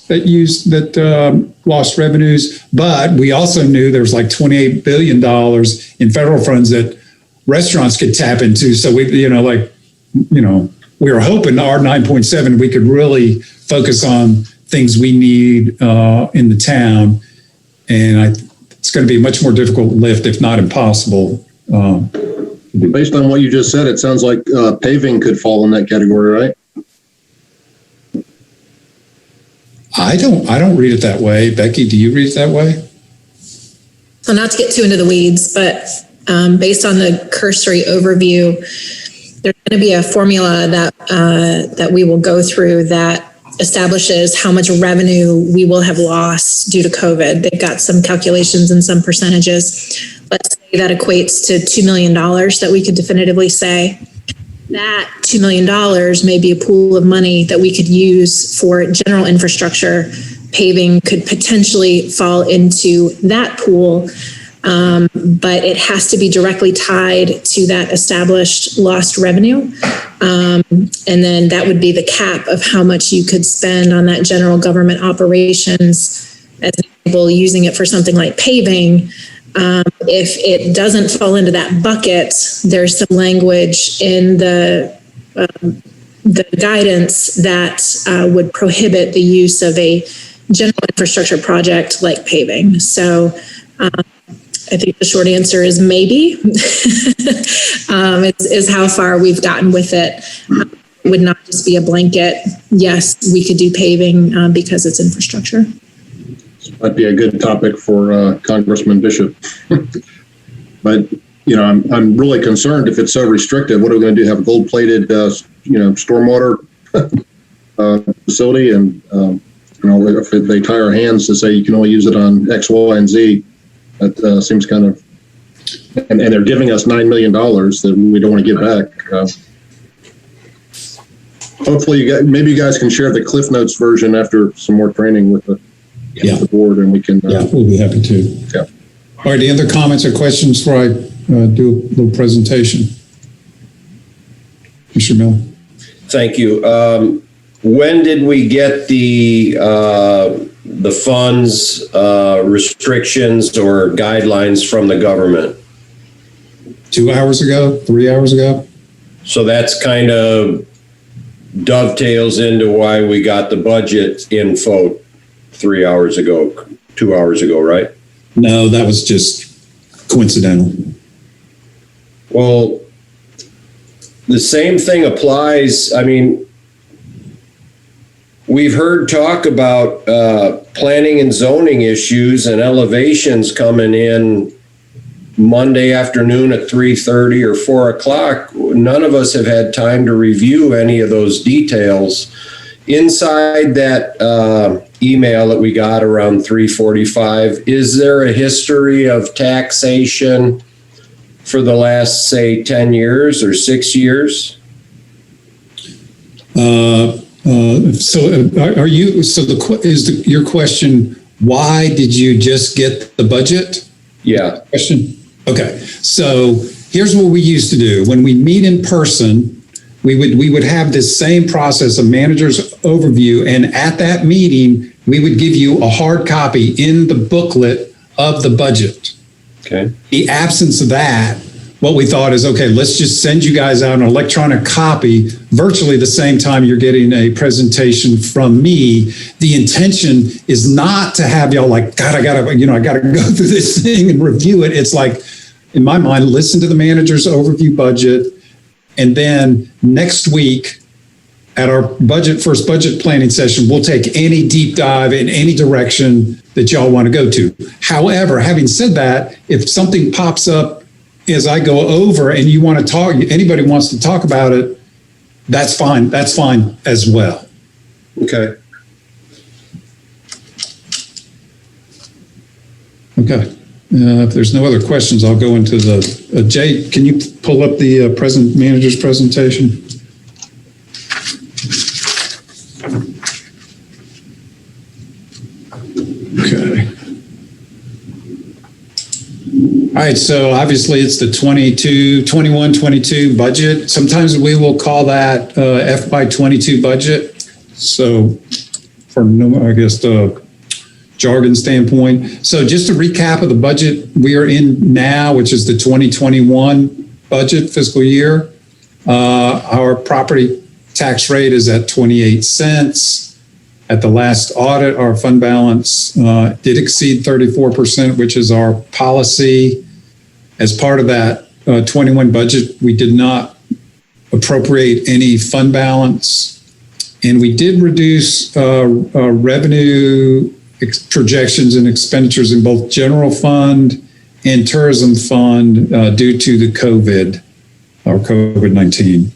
that lost revenues, but we also knew there was like $28 billion in federal funds that restaurants could tap into. So we were hoping our 9.7, we could really focus on things we need in the town. And it's going to be a much more difficult lift, if not impossible. Based on what you just said, it sounds like paving could fall in that category, right? I don't read it that way. Becky, do you read it that way? So not to get too into the weeds, but based on the cursory overview, there's going to be a formula that we will go through that establishes how much revenue we will have lost due to COVID. They've got some calculations and some percentages. Let's say that equates to $2 million that we could definitively say. That $2 million may be a pool of money that we could use for general infrastructure. Paving could potentially fall into that pool, but it has to be directly tied to that established lost revenue. And then that would be the cap of how much you could spend on that general government operations, as an example, using it for something like paving. If it doesn't fall into that bucket, there's some language in the guidance that would prohibit the use of a general infrastructure project like paving. So I think the short answer is maybe. is how far we've gotten with it. It would not just be a blanket, yes, we could do paving because it's infrastructure. Might be a good topic for Congressman Bishop. But I'm really concerned if it's so restrictive. What are we going to do? Have a gold-plated stormwater facility, and if they tie our hands to say you can only use it on X, Y, and Z, that seems kind of. And they're giving us $9 million that we don't want to give back. Hopefully, maybe you guys can share the Cliff Notes version after some more training with the board, and we can. We'll be happy to. Yeah. All right. Any other comments or questions before I do a little presentation? Mr. Miller. Thank you. When did we get the funds, restrictions, or guidelines from the government? 2 hours ago, 3 hours ago. So that's kind of dovetails into why we got the budget info 3 hours ago, 2 hours ago, right? No, that was just coincidental. Well, the same thing applies. I mean, we've heard talk about planning and zoning issues and elevations coming in Monday afternoon at 3:30 or 4 o'clock. None of us have had time to review any of those details. Inside that email that we got around 3:45, is there a history of taxation for the last, say, 10 years or 6 years? Your question, why did you just get the budget? Yeah. Question. Okay. So here's what we used to do. When we meet in person, we would have this same process, a manager's overview, and at that meeting, we would give you a hard copy in the booklet of the budget. Okay. The absence of that, what we thought is, okay, let's just send you guys out an electronic copy virtually the same time you're getting a presentation from me. The intention is not to have y'all like, God, I gotta go through this thing and review it. It's like, in my mind, listen to the manager's overview budget. And then next week at our first budget planning session, we'll take any deep dive in any direction that y'all want to go to. However, having said that, if something pops up as I go over and you want to talk, anybody wants to talk about it, that's fine. That's fine as well. Okay. Okay. If there's no other questions, I'll go into the, Jay, can you pull up the manager's presentation? Okay. All right, so obviously it's the 21-22 budget. Sometimes we will call that FY22 budget. So I guess, the jargon standpoint. So just to recap of the budget we are in now, which is the 2021 budget fiscal year, our property tax rate is at 28 cents. At the last audit, our fund balance did exceed 34%, which is our policy. As part of that 21 budget, we did not appropriate any fund balance, and we did reduce revenue projections and expenditures in both general fund and tourism fund due to the COVID-19.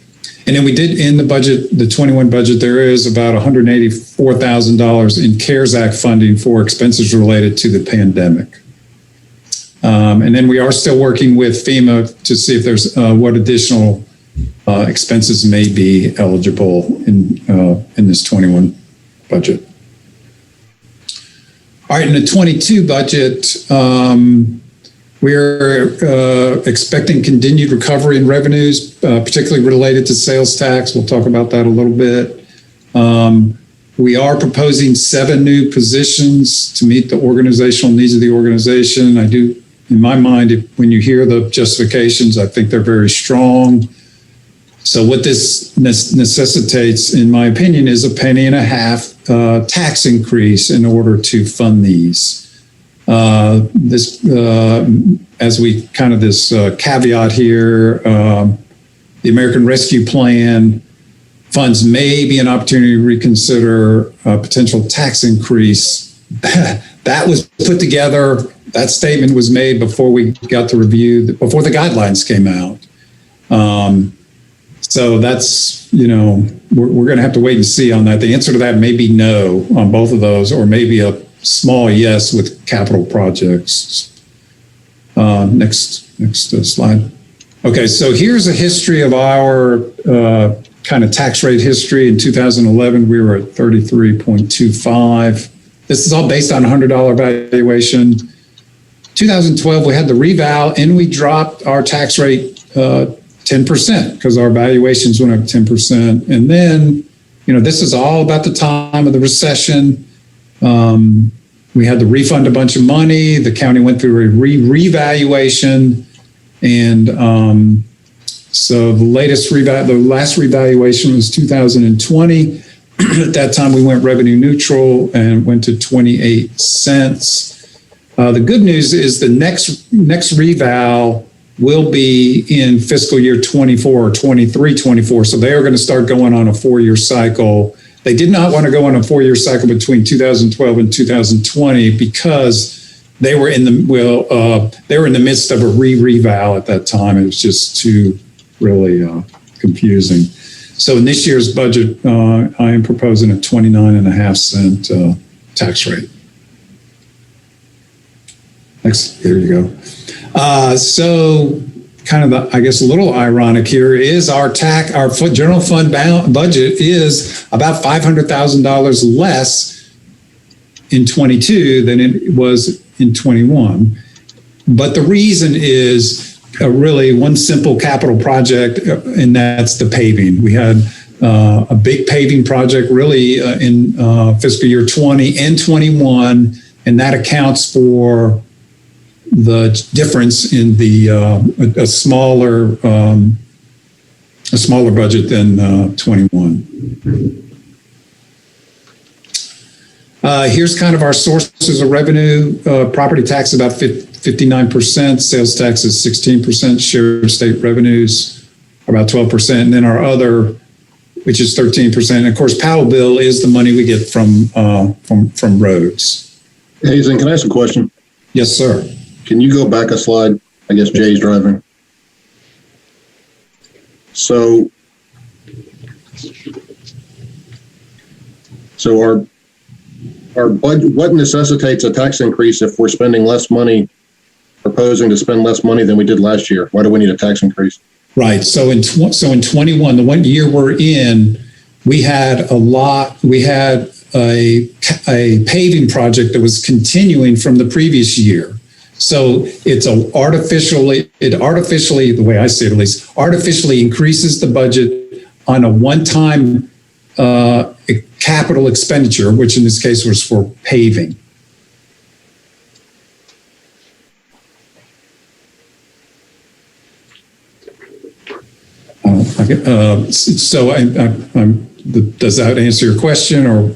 And then we did in the budget, the 21 budget, there is about $184,000 in CARES Act funding for expenses related to the pandemic. And then we are still working with FEMA to see if there's what additional expenses may be eligible in this 21 budget. All right, in the 22 budget, we're expecting continued recovery in revenues, particularly related to sales tax. We'll talk about that a little bit. We are proposing 7 new positions to meet the organizational needs of the organization. I do, in my mind, when you hear the justifications, I think they're very strong. So what this necessitates, in my opinion, is $0.015 tax increase in order to fund these. As we kind of this caveat here, the American Rescue Plan funds may be an opportunity to reconsider a potential tax increase. That was put together. That statement was made before we got to review, before the guidelines came out. So that's, we're going to have to wait and see on that. The answer to that may be no on both of those, or maybe a small yes with capital projects. Next slide. Okay, so here's a history of our kind of tax rate history. In 2011, we were at 33.25. This is all based on $100 valuation. 2012, we had the reval, and we dropped our tax rate 10% because our valuations went up 10%. And then, this is all about the time of the recession. We had to refund a bunch of money. The county went through a revaluation. And so the last revaluation was 2020. At that time, we went revenue neutral and went to 28 cents. The good news is the next reval will be in fiscal year 24 or 23-24. So they are going to start going on a 4-year cycle. They did not want to go on a 4-year cycle between 2012 and 2020 because they were in the midst of a reval at that time. It was just too really confusing. So in this year's budget, I am proposing a 29.5 cent tax rate. Next, there you go. So kind of a little ironic here is our general fund budget is about $500,000 less in 22 than it was in 21. But the reason is really one simple capital project, and that's the paving. We had a big paving project really in fiscal year 20 and 21, and that accounts for the difference in the a smaller budget than 21. Here's kind of our sources of revenue. Property tax about 59%, sales tax is 16%, shared state revenues about 12%, and then our other, which is 13%. And of course, Powell bill is the money we get from roads. Hazen, can I ask a question? Yes, sir. Can you go back a slide? I guess Jay's driving. So our budget, what necessitates a tax increase if we're spending less money, proposing to spend less money than we did last year? Why do we need a tax increase? Right. So in 21, the 1 year we're in, we had a paving project that was continuing from the previous year. So it's artificially, the way I see it at least, artificially increases the budget on a one-time capital expenditure, which in this case was for paving. So does that answer your question, or?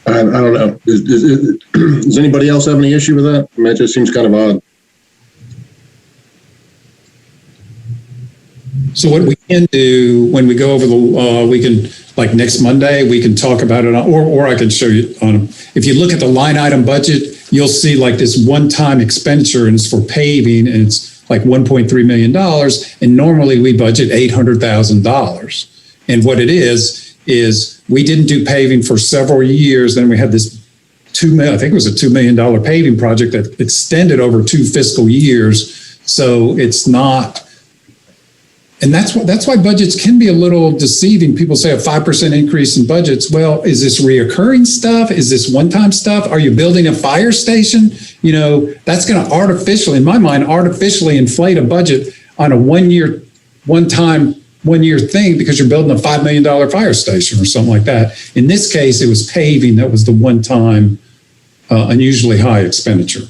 I don't know. Does anybody else have any issue with that? I mean, it just seems kind of odd. So what we can do when we go over the, we can, like next Monday, we can talk about it, or I can show you on, if you look at the line item budget, you'll see like this one-time expenditure, and it's for paving, and it's like $1.3 million. And normally we budget $800,000. And what it is we didn't do paving for several years. Then we had this I think it was a $2 million paving project that extended over 2 fiscal years. So it's not, and that's why budgets can be a little deceiving. People say a 5% increase in budgets. Well, is this reoccurring stuff? Is this one-time stuff? Are you building a fire station? You know, that's going to artificially, in my mind, artificially inflate a budget on a one-year thing because you're building a $5 million fire station or something like that. In this case, it was paving that was the one-time unusually high expenditure.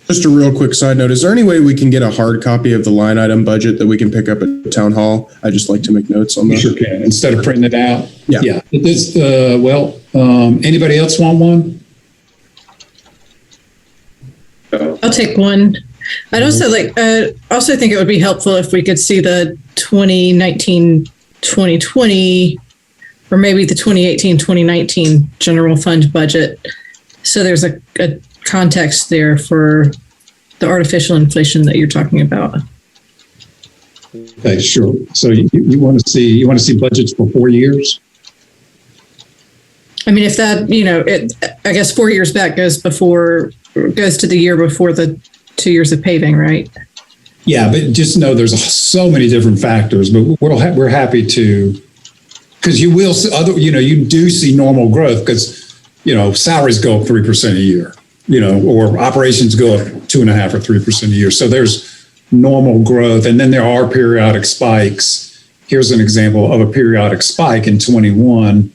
Just a real quick side note, is there any way we can get a hard copy of the line item budget that we can pick up at town hall? I just like to make notes on that. Sure can, instead of printing it out. Yeah. It is, anybody else want one? I'll take one. I'd also also think it would be helpful if we could see the 2019, 2020, or maybe the 2018, 2019 general fund budget. So there's a context there for the artificial inflation that you're talking about. Okay, sure. So you want to see budgets for 4 years? I mean, if that, I guess 4 years back goes to the year before the 2 years of paving, right? Yeah, but just know there's so many different factors, but we're happy to, because you will see you do see normal growth because, salaries go up 3% a year, or operations go up 2.5% or 3% a year. So there's normal growth. And then there are periodic spikes. Here's an example of a periodic spike in 21.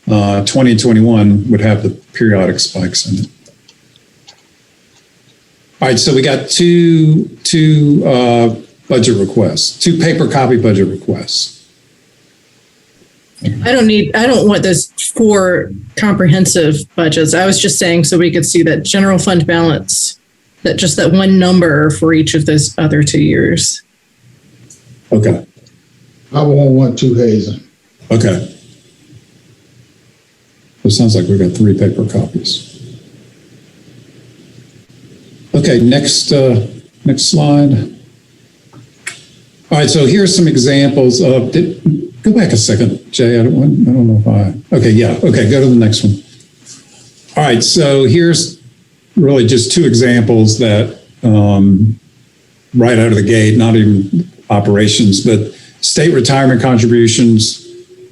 20 and 21 would have the periodic spikes in it. All right, so we got two budget requests, 2 paper copy budget requests. I don't want those 4 comprehensive budgets. I was just saying so we could see that general fund balance, that one number for each of those other 2 years. Okay. I won't want 2 Hazen. Okay. It sounds like we've got 3 paper copies. Okay, next slide. All right, so here's some examples of, go back a second, Jay, I don't know if okay, yeah, okay, go to the next one. All right, so here's really just 2 examples that right out of the gate, not even operations, but state retirement contributions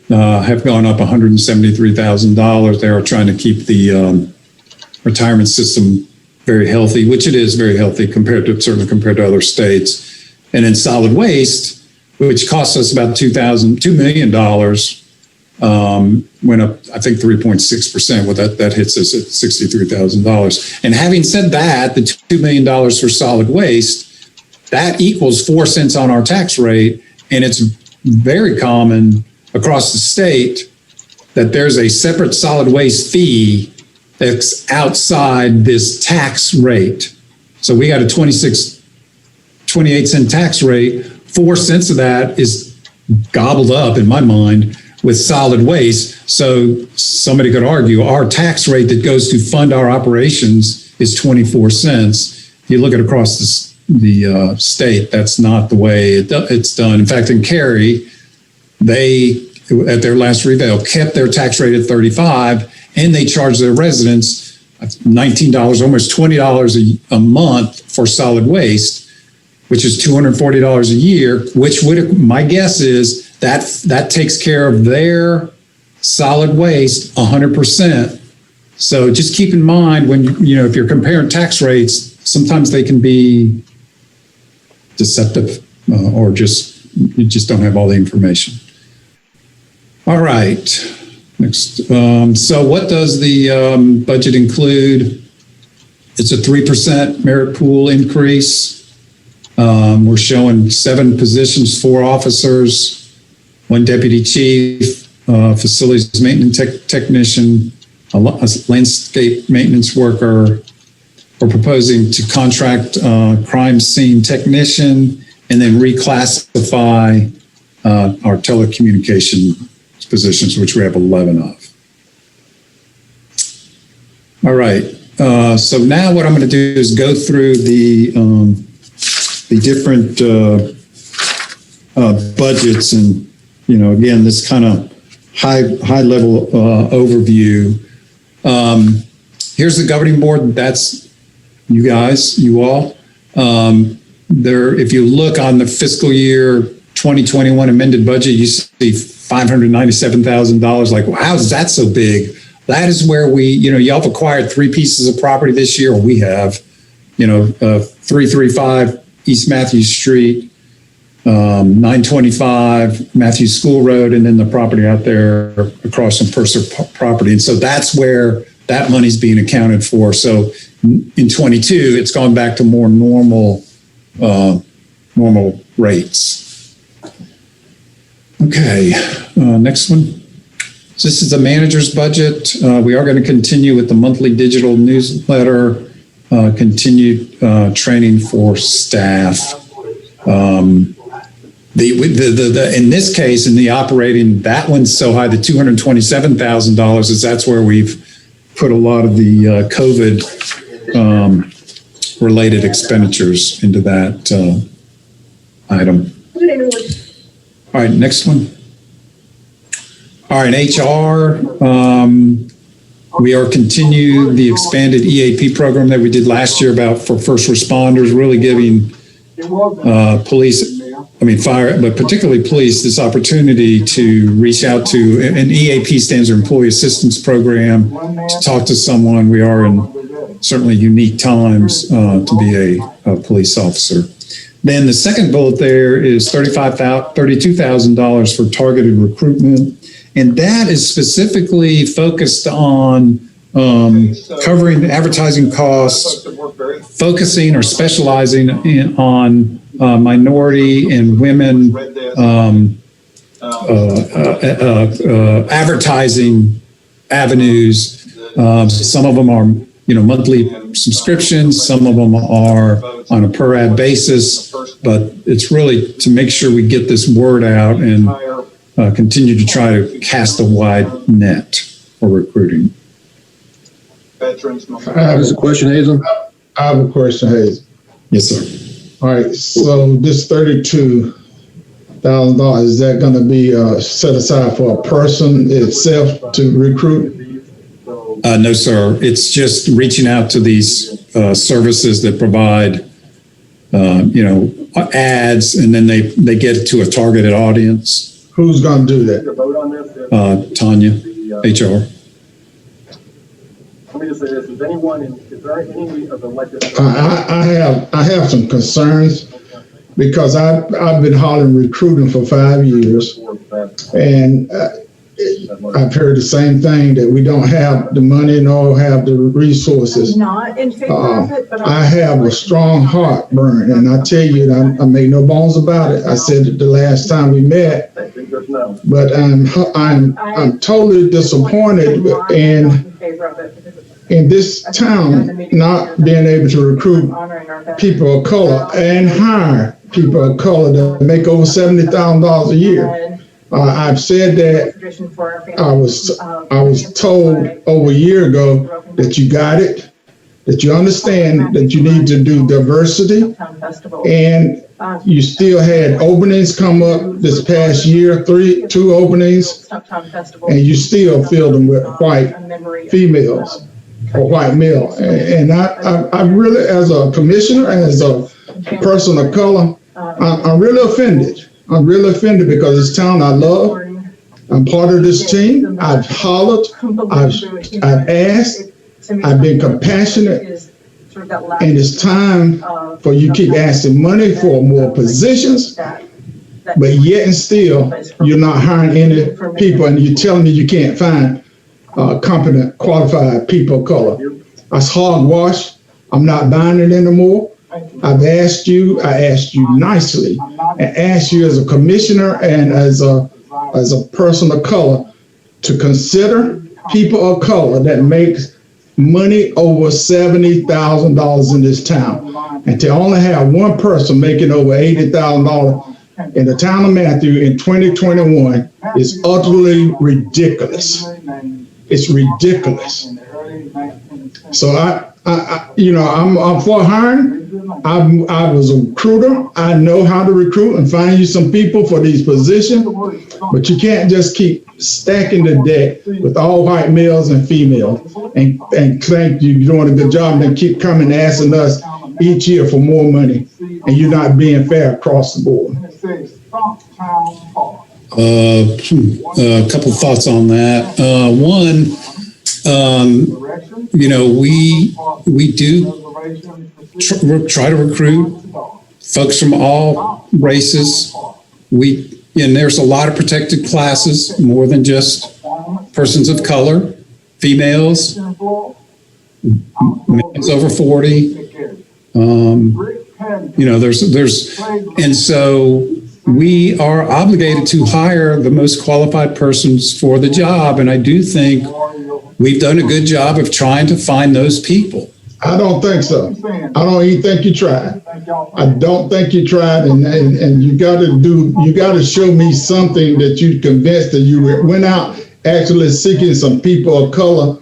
have gone up $173,000. They are trying to keep the retirement system very healthy, which it is very healthy certainly compared to other states. And in solid waste, which costs us about $2 million, went up, I think 3.6%. Well, that hits us at $63,000. And having said that, the $2 million for solid waste, that equals 4 cents on our tax rate. And it's very common across the state that there's a separate solid waste fee that's outside this tax rate. So we got a 28 cent tax rate. 4 cents of that is gobbled up, in my mind, with solid waste. So somebody could argue our tax rate that goes to fund our operations is 24 cents. If you look at across the state, that's not the way it's done. In fact, in Cary, they, at their last revale, kept their tax rate at 35, and they charge their residents $19, almost $20 a month for solid waste, which is $240 a year, which would, my guess is that takes care of their solid waste 100%. So just keep in mind when, if you're comparing tax rates, sometimes they can be deceptive or just you just don't have all the information. All right, next. So what does the budget include? It's a 3% merit pool increase. We're showing 7 positions, 4 officers, 1 deputy chief, facilities maintenance technician, a landscape maintenance worker. We're proposing to contract crime scene technician and then reclassify our telecommunication positions, which we have 11 of. All right. So now what I'm going to do is go through the different budgets, and again, this kind of high level overview. Here's the governing board. That's you guys, you all. If you look on the fiscal year 2021 amended budget, you see $597,000. Like, wow, how is that so big? That is where y'all have acquired 3 pieces of property this year. We have, 335 East Matthews Street, 925 Matthews School Road, and then the property out there across from Purser property. And so that's where that money's being accounted for. So in 22, it's gone back to more normal rates. Okay, next one. So this is the manager's budget. We are going to continue with the monthly digital newsletter, continued training for staff. In this case, in the operating, that one's so high, the $227,000 is that's where we've put a lot of the COVID related expenditures into that item. All right, next one. All right, HR. We are continuing the expanded EAP program that we did last year for first responders, really giving fire, but particularly police, this opportunity to reach out to, and EAP stands for Employee Assistance Program, to talk to someone. We are in certainly unique times to be a police officer. Then the second bullet there is $32,000 for targeted recruitment. And that is specifically focused on covering the advertising costs, focusing or specializing on minority and women advertising avenues. Some of them are monthly subscriptions. Some of them are on a per ad basis. But it's really to make sure we get this word out and continue to try to cast a wide net for recruiting. There's a question, Hazen? I have a question, Hayes. Yes, sir. All right, so this $32,000, is that going to be set aside for a person itself to recruit? No, sir. It's just reaching out to these services that provide, ads, and then they get to a targeted audience. Who's going to do that? Tanya, HR. Let me just say this: is there any of the elected? I have some concerns because I've been hollering recruiting for 5 years, and I've heard the same thing, that we don't have the money nor have the resources. Not in favor of it, but I have a strong heartburn, and I tell you, I make no bones about it. I said it the last time we met, but I'm totally disappointed in this town not being able to recruit people of color and hire people of color that make over $70,000 a year. I've said that. I was told over a year ago that you got it, that you understand that you need to do diversity, and you still had openings come up this past year, 2 openings, and you still filled them with white females or white male. And I really, as a commissioner, as a person of color, I'm really offended. I'm really offended because it's town I love. I'm part of this team. I've hollered. I've asked. I've been compassionate. And it's time for you to keep asking money for more positions. but yet and still, you're not hiring any people, and you're telling me you can't find competent, qualified people of color. That's hogwash. I'm not buying it anymore. I asked you nicely, and asked you as a commissioner and as a person of color to consider people of color that makes money over $70,000 in this town. And to only have one person making over $80,000 in the town of Matthew in 2021 is utterly ridiculous. It's ridiculous. So I'm for hiring. I was a recruiter. I know how to recruit and find you some people for these positions, but you can't just keep stacking the deck with all white males and females and think you're doing a good job and then keep coming asking us each year for more money, and you're not being fair across the board. A couple of thoughts on that. One, we do try to recruit folks from all races. And there's a lot of protected classes, more than just persons of color, females, males over 40. And so we are obligated to hire the most qualified persons for the job. And I do think we've done a good job of trying to find those people. I don't think so. I don't even think you tried. I don't think you tried, and you got to show me something that you convinced that you went out actually seeking some people of color,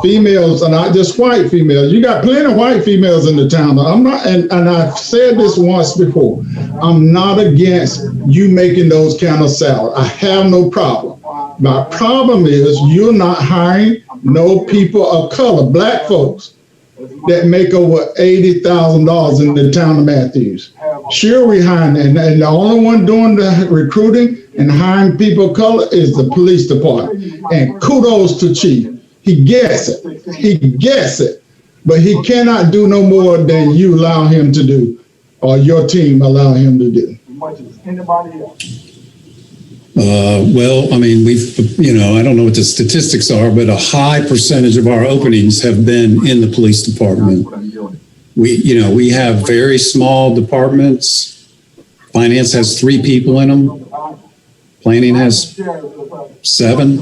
females, and not just white females. You got plenty of white females in the town. I'm not, and I've said this once before. I'm not against you making those kind of salaries. I have no problem. My problem is you're not hiring no people of color, black folks, that make over $80,000 in the town of Matthews. Sure, we hiring, and the only one doing the recruiting and hiring people of color is the police department. And kudos to Chief. He gets it. But he cannot do no more than you allow him to do, or your team allow him to do. Well, I mean, I don't know what the statistics are, but a high percentage of our openings have been in the police department. We have very small departments. Finance has 3 people in them. Planning has 7.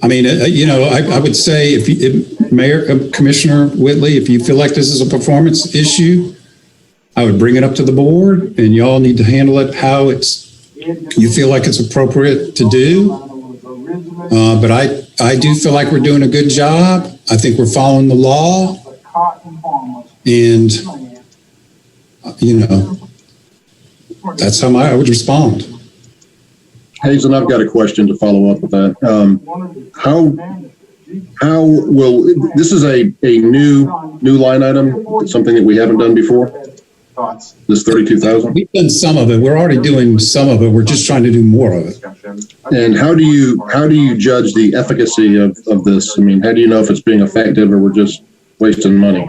I mean, I would say if Mayor, Commissioner Whitley, if you feel like this is a performance issue, I would bring it up to the board, and y'all need to handle it how you feel like it's appropriate to do. But I do feel like we're doing a good job. I think we're following the law, and that's how I would respond. Hazen, I've got a question to follow up with that. How will this is a new line item, something that we haven't done before? This 32,000? We've done some of it. We're already doing some of it. We're just trying to do more of it. And how do you judge the efficacy of this? I mean, how do you know if it's being effective or we're just wasting money?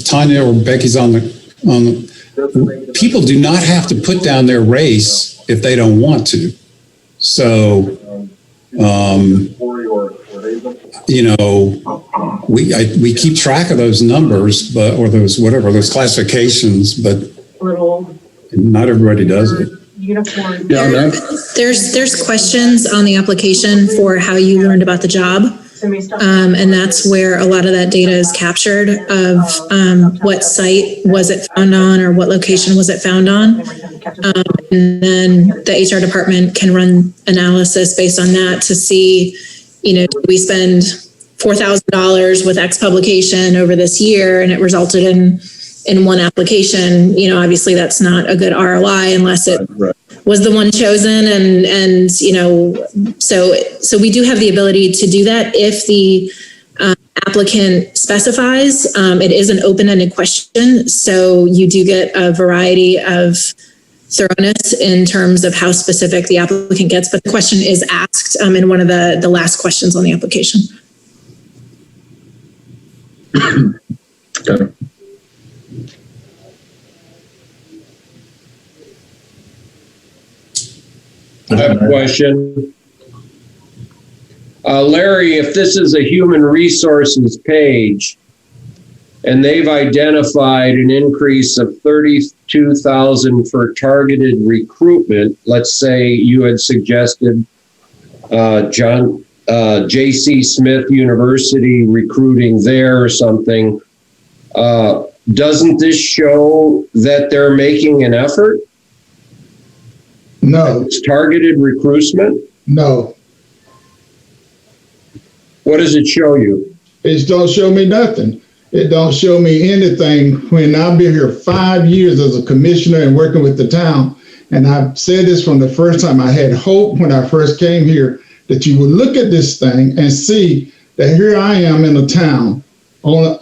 Tanya or Becky's on the people do not have to put down their race if they don't want to. So, we keep track of those numbers, or those classifications, but not everybody does it. There's questions on the application for how you learned about the job. And that's where a lot of that data is captured of what site was it found on, or what location was it found on. And then the HR department can run analysis based on that to see, do we spend $4,000 with X publication over this year and it resulted in one application. Obviously that's not a good ROI unless it was the one chosen. And so we do have the ability to do that if the applicant specifies. It is an open-ended question, so you do get a variety of thoroughness in terms of how specific the applicant gets, but the question is asked in one of the last questions on the application. Okay. I have a question. Larry, if this is a human resources page and they've identified an increase of 32,000 for targeted recruitment, let's say you had suggested J.C. Smith University recruiting there or something, doesn't this show that they're making an effort? No, It's targeted recruitment? no. What does it show you? It don't show me nothing. It don't show me anything when I've been here 5 years as a commissioner and working with the town. And I've said this from the first time. I had hope when I first came here that you would look at this thing and see that here I am in a town, on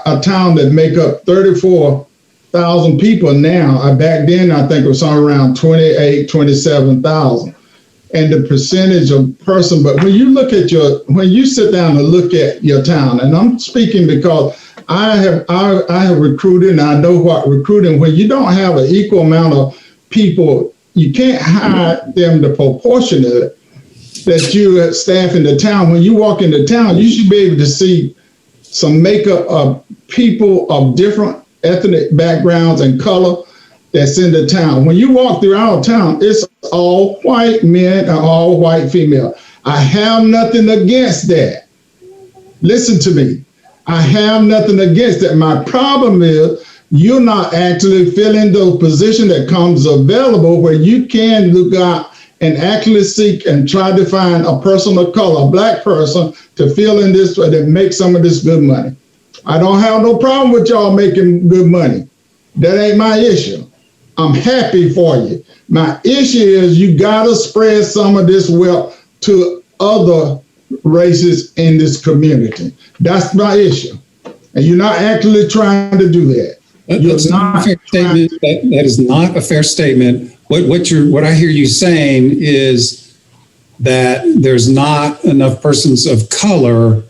a town that make up 34,000 people now. Back then, I think it was somewhere around 27,000. And the percentage of person, but when you look at when you sit down and look at your town, and I'm speaking because I have recruited and I know what recruiting, when you don't have an equal amount of people, you can't hire them the proportionate that you staff in the town. When you walk into town, you should be able to see some makeup of people of different ethnic backgrounds and color that's in the town. When you walk through our town, it's all white men and all white female. I have nothing against that. Listen to me. I have nothing against that. My problem is you're not actually filling the position that comes available where you can look out and actually seek and try to find a person of color, a black person, to fill in this, to make some of this good money. I don't have no problem with y'all making good money. That ain't my issue. I'm happy for you. My issue is you gotta spread some of this wealth to other races in this community. That's my issue. And you're not actually trying to do that. That's not a fair statement. That is not a fair statement. What I hear you saying is that there's not enough persons of color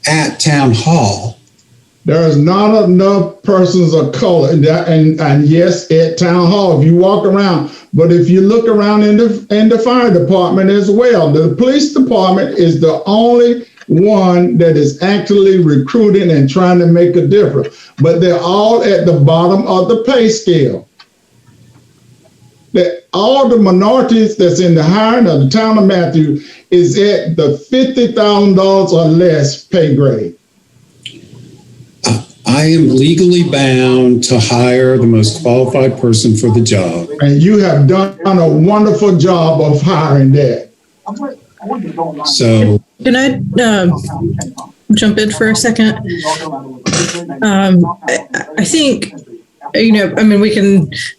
at town hall. There's not enough persons of color, and yes, at town hall, if you walk around, but if you look around in the fire department as well, the police department is the only one that is actually recruiting and trying to make a difference, but they're all at the bottom of the pay scale. That all the minorities that's in the hiring of the town of Matthew is at the $50,000 or less pay grade. I am legally bound to hire the most qualified person for the job. And you have done a wonderful job of hiring that. So Can I jump in for a second? I think,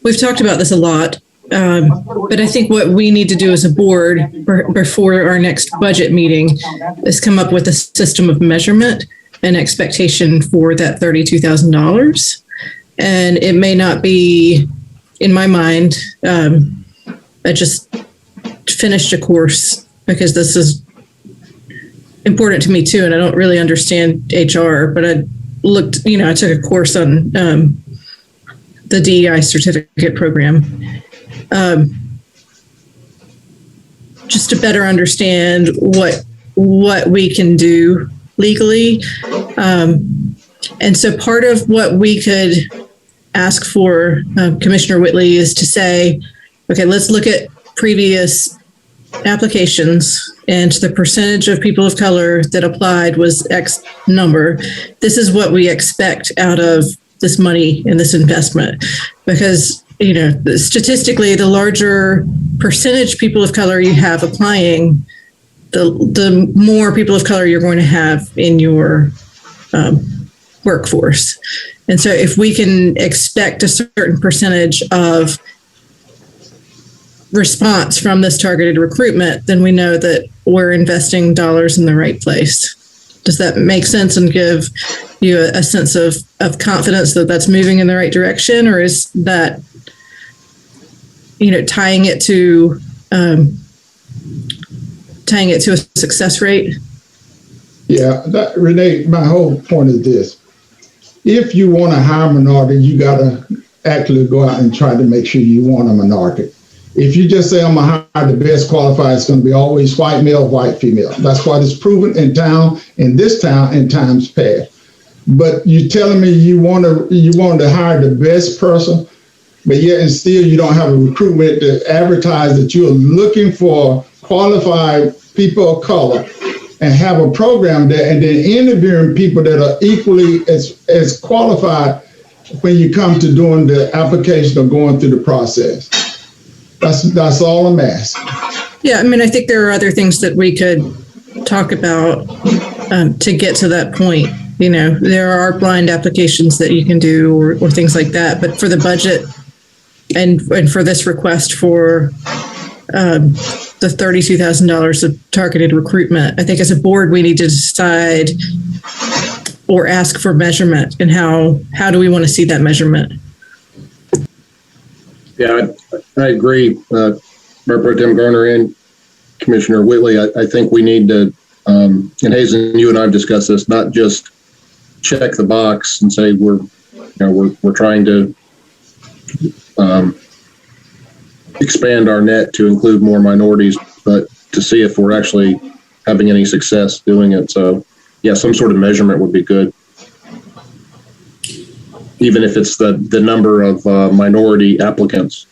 we've talked about this a lot, but I think what we need to do as a board before our next budget meeting is come up with a system of measurement and expectation for that $32,000. And it may not be, in my mind, I just finished a course because this is important to me too, and I don't really understand HR, but I took a course on the DEI certificate program, just to better understand what we can do legally. And so part of what we could ask for Commissioner Whitley is to say, okay, let's look at previous applications and the percentage of people of color that applied was X number. This is what we expect out of this money and this investment, because statistically, the larger percentage people of color you have applying, the more people of color you're going to have in your workforce. And so if we can expect a certain percentage of response from this targeted recruitment, then we know that we're investing dollars in the right place. Does that make sense and give you a sense of confidence that that's moving in the right direction? Or is that, tying it to a success rate. Yeah, Renee, my whole point is this. If you want to hire a minority, you got to actually go out and try to make sure you want a minority. If you just say, I'm going to hire the best qualified, it's going to be always white male, white female. That's what is proven in this town, in times past. But you're telling me you want to hire the best person, but yet and still you don't have a recruitment to advertise that you're looking for qualified people of color and have a program there, and then interviewing people that are equally as qualified when you come to doing the application or going through the process. That's all I'm asking. Yeah, I mean, I think there are other things that we could talk about to get to that point. There are blind applications that you can do or things like that. But for the budget and for this request for the $32,000 of targeted recruitment, I think as a board, we need to decide or ask for measurement, and how do we want to see that measurement? Yeah, I agree. Mayor Pro Tem Garner and Commissioner Whitley, I think we need to, and Hazen, you and I have discussed this, not just check the box and say we're trying to expand our net to include more minorities, but to see if we're actually having any success doing it. So, yeah, some sort of measurement would be good, even if it's the number of minority applicants.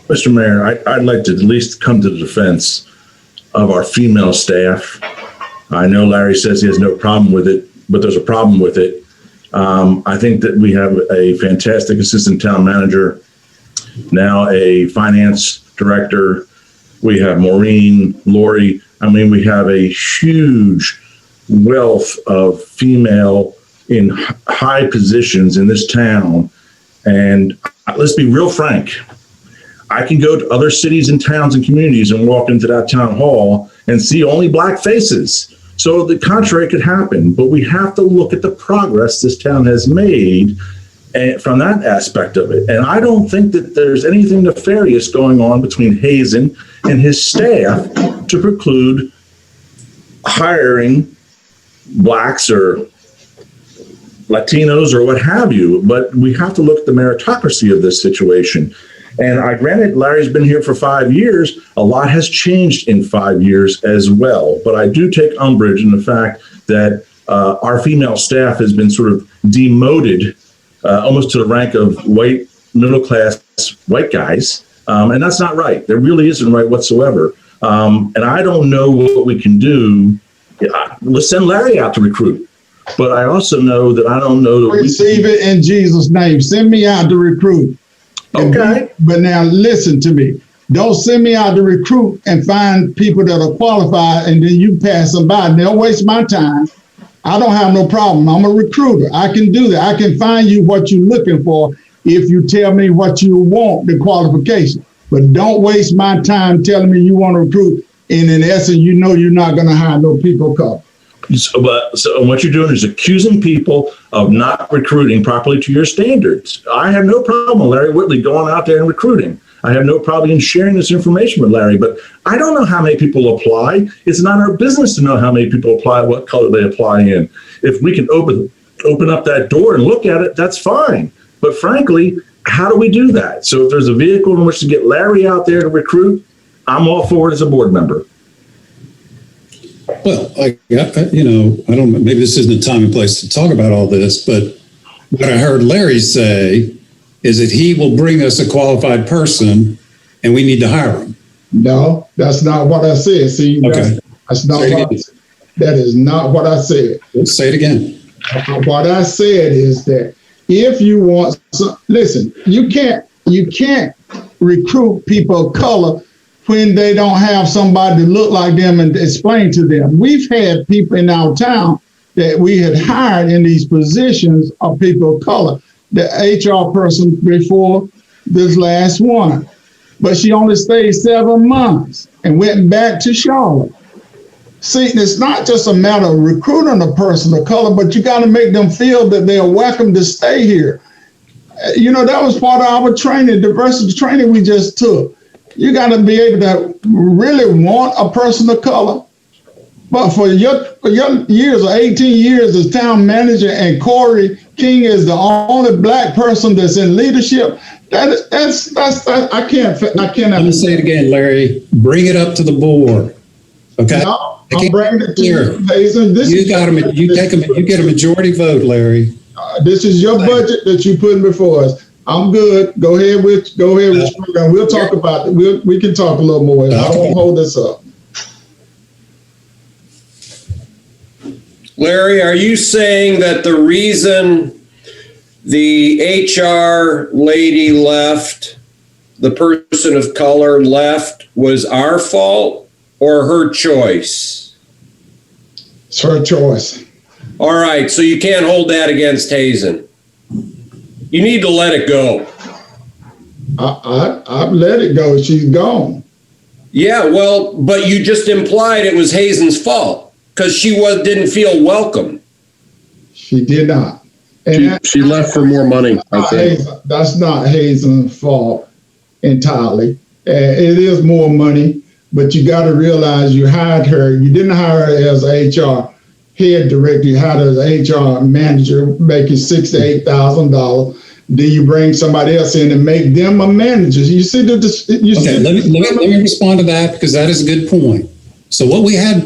Mr. Mayor, I'd like to at least come to the defense of our female staff. I know Larry says he has no problem with it, but there's a problem with it. I think that we have a fantastic assistant town manager, now a finance director. We have Maureen, Lori. I mean, we have a huge wealth of female in high positions in this town. And let's be real frank. I can go to other cities and towns and communities and walk into that town hall and see only black faces. So the contrary could happen, but we have to look at the progress this town has made from that aspect of it. And I don't think that there's anything nefarious going on between Hazen and his staff to preclude hiring blacks or Latinos or what have you. But we have to look at the meritocracy of this situation. And I granted Larry's been here for 5 years. A lot has changed in 5 years as well. But I do take umbrage in the fact that our female staff has been sort of demoted almost to the rank of white, middle-class white guys. And that's not right. That really isn't right whatsoever. And I don't know what we can do. Let's send Larry out to recruit. But I also know that I don't know that receive it in Jesus' name. Send me out to recruit. Okay. But now listen to me. Don't send me out to recruit and find people that are qualified and then you pass them by. They'll waste my time. I don't have no problem. I'm a recruiter. I can do that. I can find you what you're looking for if you tell me what you want, the qualification. But don't waste my time telling me you want to recruit. And in essence, you know you're not going to hire no people of color. So what you're doing is accusing people of not recruiting properly to your standards. I have no problem, Larry Whitley, going out there and recruiting. I have no problem in sharing this information with Larry, but I don't know how many people apply. It's not our business to know how many people apply, what color they apply in. If we can open up that door and look at it, that's fine. But frankly, how do we do that? So if there's a vehicle in which to get Larry out there to recruit, I'm all for it as a board member. Well, I don't know, maybe this isn't the time and place to talk about all this, but what I heard Larry say is that he will bring us a qualified person and we need to hire him. No, that's not what I said. See, okay. That's not what I said. That is not what I said. Let's say it again. What I said is that if you want, listen, you can't recruit people of color when they don't have somebody to look like them and explain to them. We've had people in our town that we had hired in these positions of people of color, the HR person before this last one. But she only stayed 7 months and went back to Charlotte. See, it's not just a matter of recruiting a person of color, but you got to make them feel that they are welcome to stay here. That was part of our training, diversity training we just took. You got to be able to really want a person of color. But for your years, or 18 years as town manager, and Corey King is the only black person that's in leadership, that's I can't. Let me say it again, Larry. Bring it up to the board. Okay. No, I'm bringing it to you, Hazen. You get a majority vote, Larry. This is your budget that you putting before us. I'm good. Go ahead with your program. We'll talk about it. We can talk a little more. I don't want to hold this up. Larry, are you saying that the reason the HR lady left, the person of color left, was our fault or her choice? It's her choice. All right, so you can't hold that against Hazen. You need to let it go. I've let it go. She's gone. Yeah, well, but you just implied it was Hazen's fault because she didn't feel welcome. She did not. And she left for more money, I think. That's not Hazen's fault entirely. It is more money, but you got to realize you hired her. You didn't hire her as an HR head director. You hired her as an HR manager, making $6,000 to $8,000. Then you bring somebody else in and make them a manager. You see the. Let me respond to that, because that is a good point. So what we had,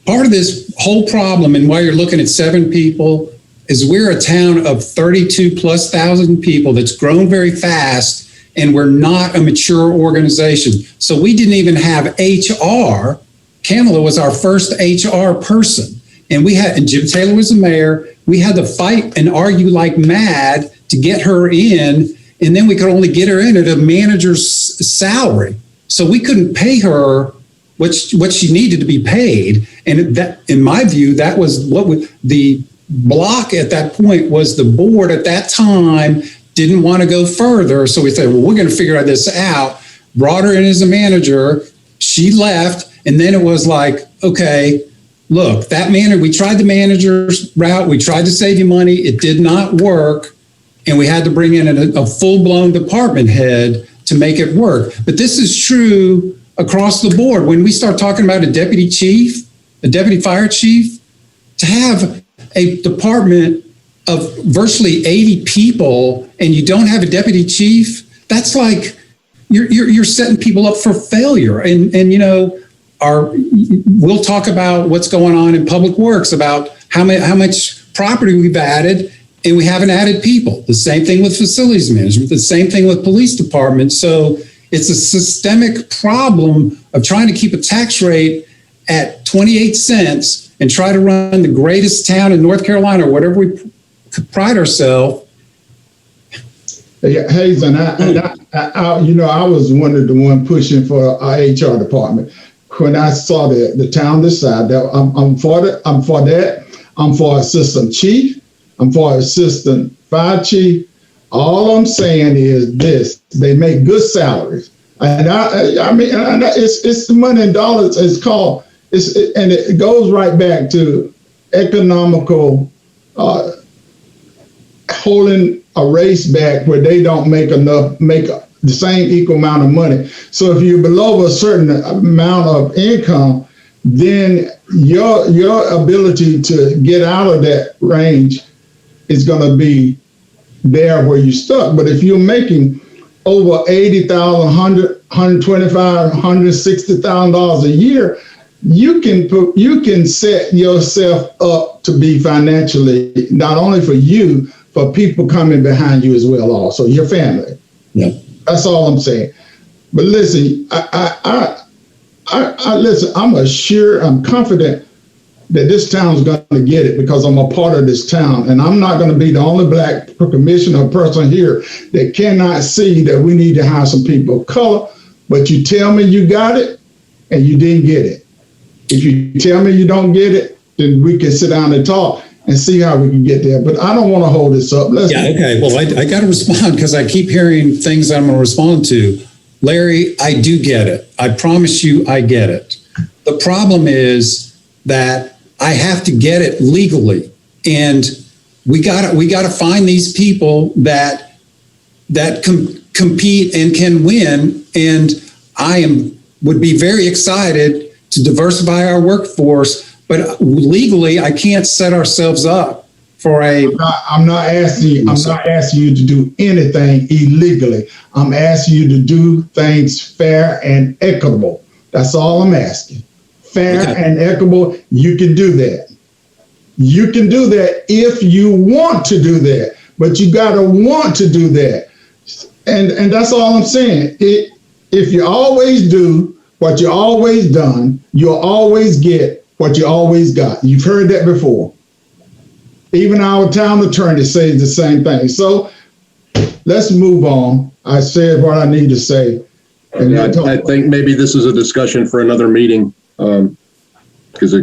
part of this whole problem, and why you're looking at 7 people, is we're a town of 32,000+ people that's grown very fast, and we're not a mature organization. So we didn't even have HR. Kamala was our first HR person, and Jim Taylor was the mayor. We had to fight and argue like mad to get her in, and then we could only get her in at a manager's salary. So we couldn't pay her what she needed to be paid. And that, in my view, that was the block at that point was the board at that time didn't want to go further. So we said, well, we're going to figure this out. Brought her in as a manager. She left. And then it was like, okay, look, we tried the manager's route. We tried to save you money. It did not work. And we had to bring in a full-blown department head to make it work. But this is true across the board. When we start talking about a deputy chief, a deputy fire chief, to have a department of virtually 80 people and you don't have a deputy chief, that's like you're setting people up for failure. And we'll talk about what's going on in public works, about how much property we've added, and we haven't added people. The same thing with facilities management, the same thing with police departments. So it's a systemic problem of trying to keep a tax rate at 28 cents and try to run the greatest town in North Carolina, or whatever we pride ourselves. Yeah, Hazen, I was one of the one pushing for our HR department. When I saw the town decide that I'm for that. I'm for assistant chief. I'm for assistant fire chief. All I'm saying is this: they make good salaries, and I mean, it's the money in dollars. It's called and it goes right back to economical holding a race back where they don't make the same equal amount of money. So if you're below a certain amount of income, then your ability to get out of that range is going to be there where you're stuck. But if you're making over $80,000, $125,000, $160,000 a year, you can set yourself up to be financially, not only for you, for people coming behind you as well, also your family. Yeah, that's all I'm saying. But listen, listen. I'm confident that this town's going to get it because I'm a part of this town, and I'm not going to be the only black commissioner or person here that cannot see that we need to hire some people of color. But you tell me you got it, and you didn't get it. If you tell me you don't get it, then we can sit down and talk and see how we can get there. But I don't want to hold this up. Okay. Well, I got to respond because I keep hearing things I'm going to respond to. Larry, I do get it. I promise you I get it. The problem is that I have to get it legally. And we got to find these people that that compete and can win. And would be very excited to diversify our workforce, but legally, I can't set ourselves up for a. I'm not asking you to do anything illegally. I'm asking you to do things fair and equitable. That's all I'm asking. Fair and equitable. You can do that. You can do that if you want to do that, but you got to want to do that. And that's all I'm saying. If you always do what you always done, you'll always get what you always got. You've heard that before. Even our town attorney says the same thing. So let's move on. I said what I need to say. And I think maybe this is a discussion for another meeting, because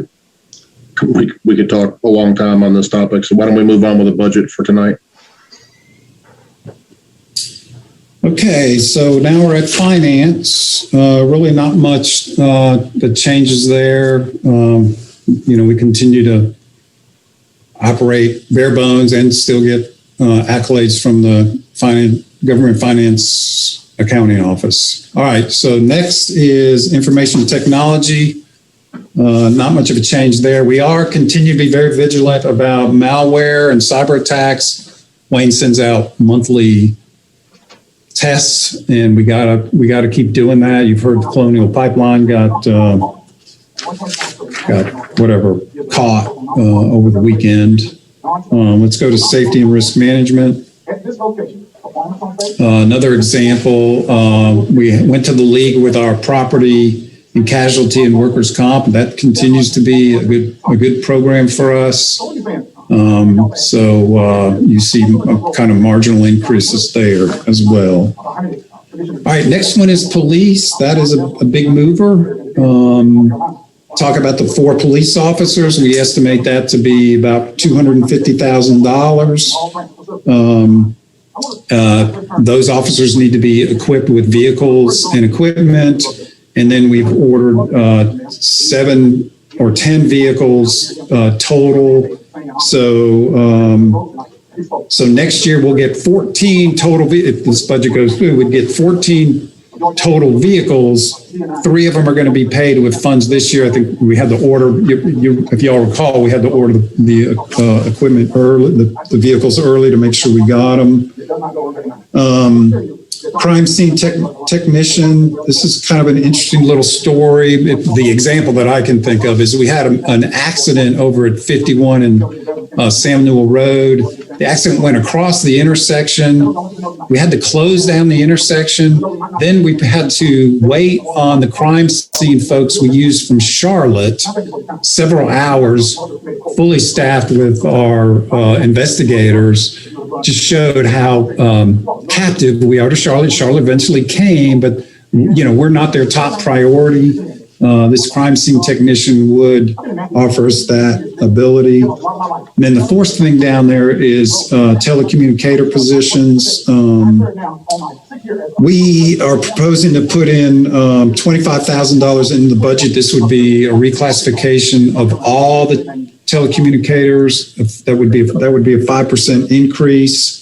we could talk a long time on this topic. So why don't we move on with the budget for tonight? Okay, so now we're at finance. Really not much that changes there. We continue to operate bare bones and still get accolades from the government finance accounting office. All right, so next is information technology. Not much of a change there. We are continue to be very vigilant about malware and cyber attacks. Wayne sends out monthly tests, and we gotta keep doing that. You've heard the Colonial Pipeline got whatever caught over the weekend. Let's go to safety and risk management. Another example, we went to the league with our property and casualty and workers' comp. That continues to be a good program for us. So you see kind of marginal increases there as well. All right, next one is police. That is a big mover. Talk about the 4 police officers. We estimate that to be about $250,000. Those officers need to be equipped with vehicles and equipment. And then we've ordered 7 or 10 vehicles total. So next year we'll get 14 total. If this budget goes through, we'd get 14 total vehicles. 3 of them are going to be paid with funds this year. I think we had to order. If y'all recall, we had to order the equipment early, the vehicles early to make sure we got them. Crime scene technician. This is kind of an interesting little story. The example that I can think of is we had an accident over at 51 and Samuel Road. The accident went across the intersection. We had to close down the intersection. Then we had to wait on the crime scene folks we used from Charlotte several hours, fully staffed with our investigators. Just showed how captive we are to Charlotte. Charlotte eventually came, but we're not their top priority. This crime scene technician would offer us that ability. And then the 4th thing down there is telecommunicator positions. We are proposing to put in $25,000 in the budget. This would be a reclassification of all the telecommunicators. That would be a 5% increase.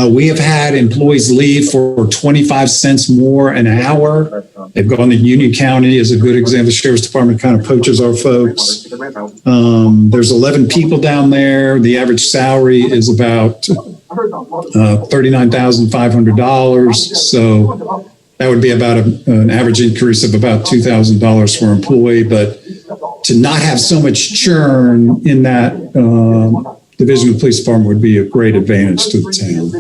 We have had employees leave for 25 cents more an hour. They've gone to Union County as a good example. The Sheriff's Department kind of poaches our folks. There's 11 people down there. The average salary is about $39,500. So that would be about an average increase of about $2,000 per employee. But to not have so much churn in that division of the police department would be a great advantage to the town.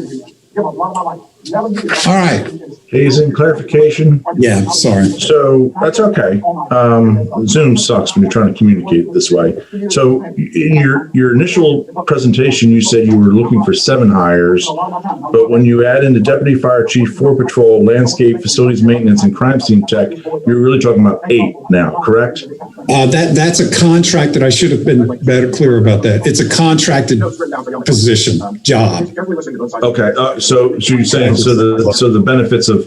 All right. Hazen, clarification? Yeah, sorry. So that's okay. Zoom sucks when you're trying to communicate this way. So in your initial presentation, you said you were looking for 7 hires, but when you add in the deputy fire chief, 4 patrol, landscape, facilities maintenance, and crime scene tech, you're really talking about 8 now, correct? That's a contract that I should have been better clear about that. It's a contracted position, job. Okay, so you're saying so the benefits of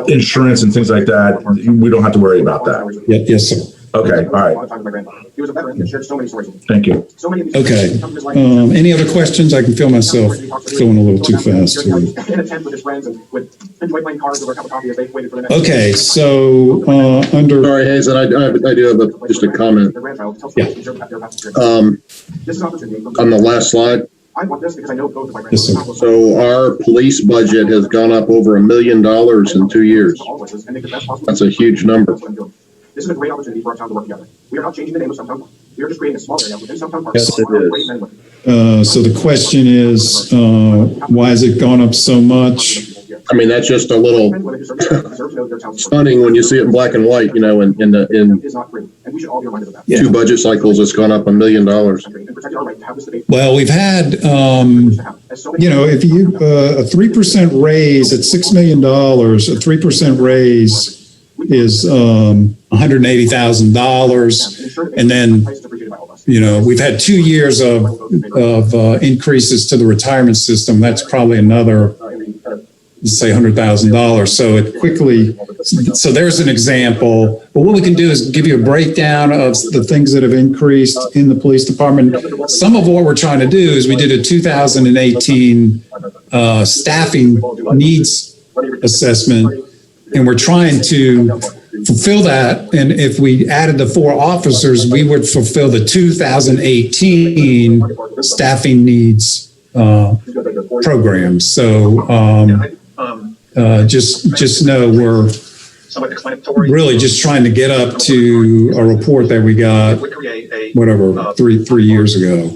insurance and things like that, we don't have to worry about that. Yes, sir. Okay, all right. He was a veteran that shared so many stories. Thank you. So many of these Okay. Any other questions? I can feel myself going a little too fast here. in a tent with his friends and would enjoy playing cards over a cup of coffee as they waited for the next. Okay, so under Sorry, Hazen, I do have just a comment. Yeah. This is an opportunity. On the last slide. I want this because I know both of my Yes, sir. So our police budget has gone up over $1 million in 2 years. That's a huge number. This is a great opportunity for our town to work together. We are not changing the name of Stumptown Park. We are just creating a small area within Stumptown Park. Yes, it is. so the question is, why has it gone up so much? I mean, that's just a little stunning when you see it in black and white, you know, in Is not free, and we should all be reminded of that. two budget cycles, it's gone up $1 million. And protect our right to have this debate. Well, we've had, you know, if you, a 3% raise at $6 million, a 3% raise is $180,000. And then, you know, we've had 2 years of increases to the retirement system. That's probably another, let's say $100,000. So it quickly, so there's an example. But what we can do is give you a breakdown of the things that have increased in the police department. Some of what we're trying to do is we did a 2018 staffing needs assessment, and we're trying to fulfill that. And if we added the 4 officers, we would fulfill the 2018 staffing needs program. So just know we're really just trying to get up to a report that we got, whatever, three years ago.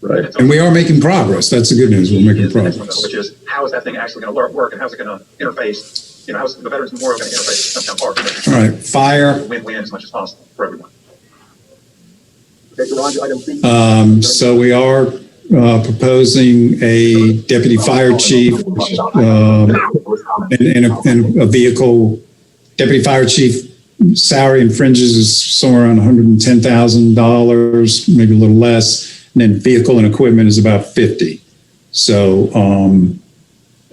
Right. And we are making progress. That's the good news. We're making progress. Which is, how is that thing actually going to work, and how's it going to interface? You know, how's the Veterans Memorial going to interface with Stumptown Park? All right, fire. Win-win as much as possible for everyone. So we are proposing a deputy fire chief and a vehicle. Deputy fire chief salary and fringes is somewhere around $110,000, maybe a little less. And then vehicle and equipment is about 50. So,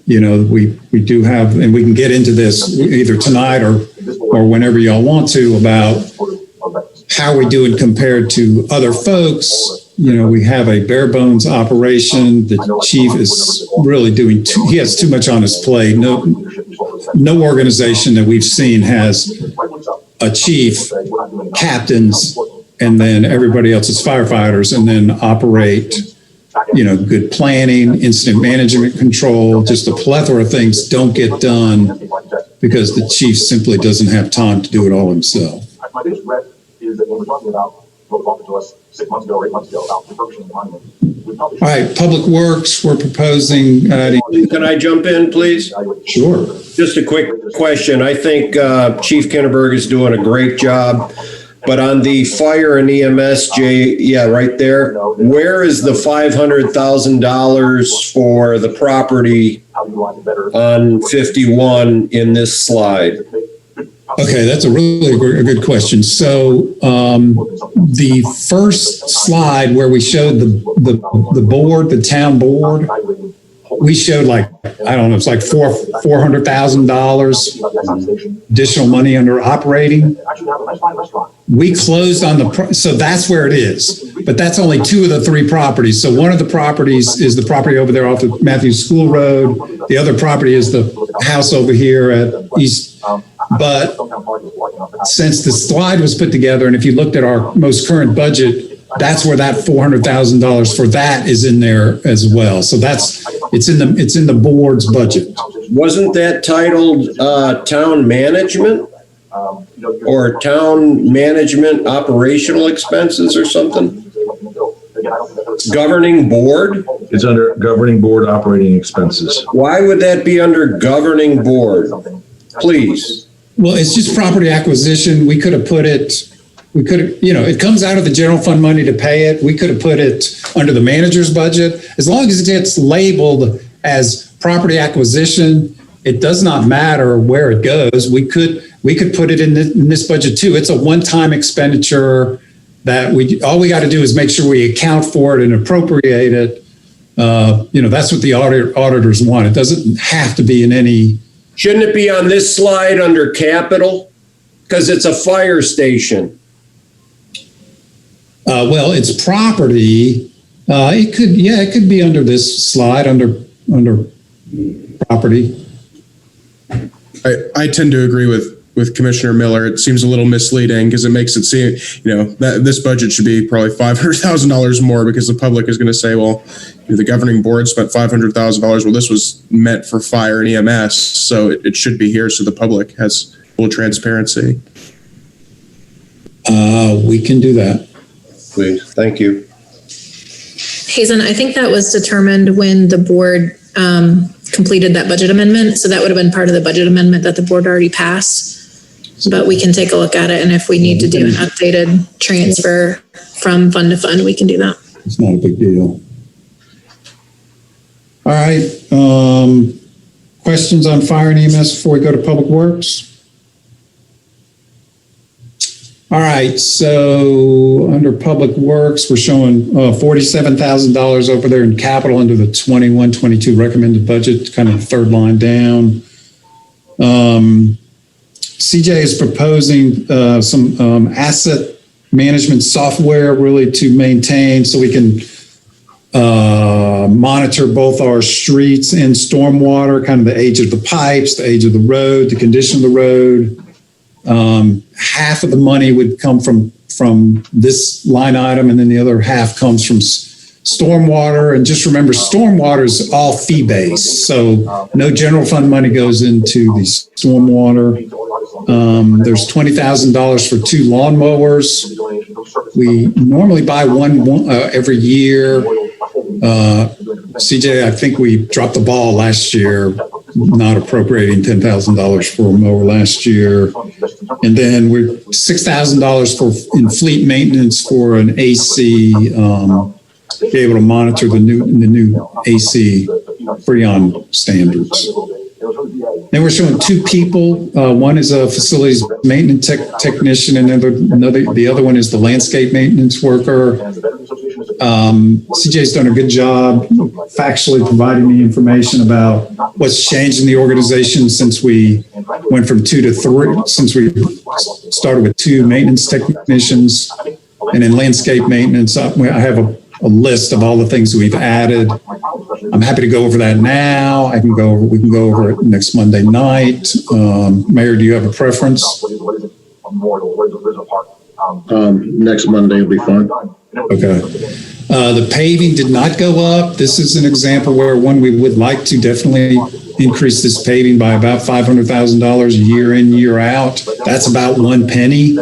you know, we do have, and we can get into this either tonight or whenever y'all want to, about how we're doing compared to other folks. You know, we have a bare bones operation. The chief is really doing, he has too much on his plate. No organization that we've seen has a chief, captains, and then everybody else is firefighters, and then operate, you know, good planning, incident management control, just a plethora of things don't get done because the chief simply doesn't have time to do it all himself. My biggest regret is that when we're talking about what was offered to us 6 months ago or 8 months ago about refurbishing the monument, we probably All right, Public Works, we're proposing. Can I jump in, please? Sure. Just a quick question. I think Chief Kinneberg is doing a great job. But on the fire and EMS, Jay, yeah, right there, where is the $500,000 for the property on 51 in this slide? Okay, that's a really good question. So the first slide where we showed the board, the town board, we showed like, I don't know, it's like $400,000 additional money under operating. We closed on so that's where it is. But that's only 2 of the 3 properties. So one of the properties is the property over there off of Matthews School Road. The other property is the house over here at East. But since the slide was put together, and if you looked at our most current budget, that's where that $400,000 for that is in there as well. So it's in the board's budget. Wasn't that titled town management or town management operational expenses or something? Governing board? It's under governing board operating expenses. Why would that be under governing board? Please. Well, it's just property acquisition. We could have put it, you know, it comes out of the general fund money to pay it. We could have put it under the manager's budget. As long as it gets labeled as property acquisition, it does not matter where it goes. We could put it in this budget too. It's a one-time expenditure that all we got to do is make sure we account for it and appropriate it. You know, that's what the auditors want. It doesn't have to be in any. Shouldn't it be on this slide under capital? Because it's a fire station. Well, it's property. It could be under this slide, under property. I tend to agree with Commissioner Miller. It seems a little misleading because it makes it seem, that this budget should be probably $500,000 more because the public is going to say, well, the governing board spent $500,000. Well, this was meant for fire and EMS, so it should be here so the public has full transparency. We can do that. Please, thank you. Hazen, I think that was determined when the board completed that budget amendment. So that would have been part of the budget amendment that the board already passed. But we can take a look at it. And if we need to do an updated transfer from fund to fund, we can do that. It's not a big deal. All right. Questions on fire and EMS before we go to Public Works? All right, so under Public Works, we're showing $47,000 over there in capital under the 21-22 recommended budget, kind of the third line down. CJ is proposing some asset management software really to maintain so we can monitor both our streets and stormwater, kind of the age of the pipes, the age of the road, the condition of the road. Half of the money would come from this line item, and then the other half comes from stormwater. And just remember, stormwater is all fee-based, so no general fund money goes into the stormwater. There's $20,000 for 2 lawnmowers. We normally buy one every year. CJ, I think we dropped the ball last year, not appropriating $10,000 for a mower last year. And then we're $6,000 in fleet maintenance for an AC, be able to monitor the new AC Freon standards. Then we're showing 2 people. One is a facilities maintenance technician, and the other one is the landscape maintenance worker. CJ's done a good job factually providing me information about what's changed in the organization since we went from 2 to 3, since we started with 2 maintenance technicians. And in landscape maintenance, I have a list of all the things we've added. I'm happy to go over that now. We can go over it next Monday night. Mayor, do you have a preference? Next Monday will be fine. Okay. The paving did not go up. This is an example where we would like to definitely increase this paving by about $500,000 a year in, year out. That's about 1 penny. I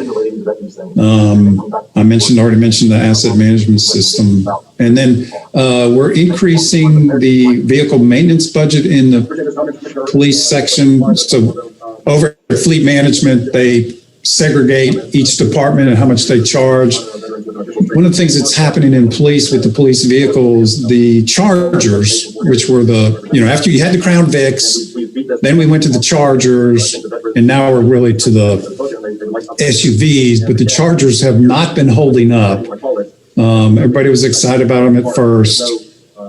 already mentioned the asset management system. And then we're increasing the vehicle maintenance budget in the police section. So over at fleet management, they segregate each department and how much they charge. One of the things that's happening in police with the police vehicles, the Chargers, which were after you had the Crown Vics, then we went to the Chargers, and now we're really to the SUVs, but the Chargers have not been holding up. Everybody was excited about them at first.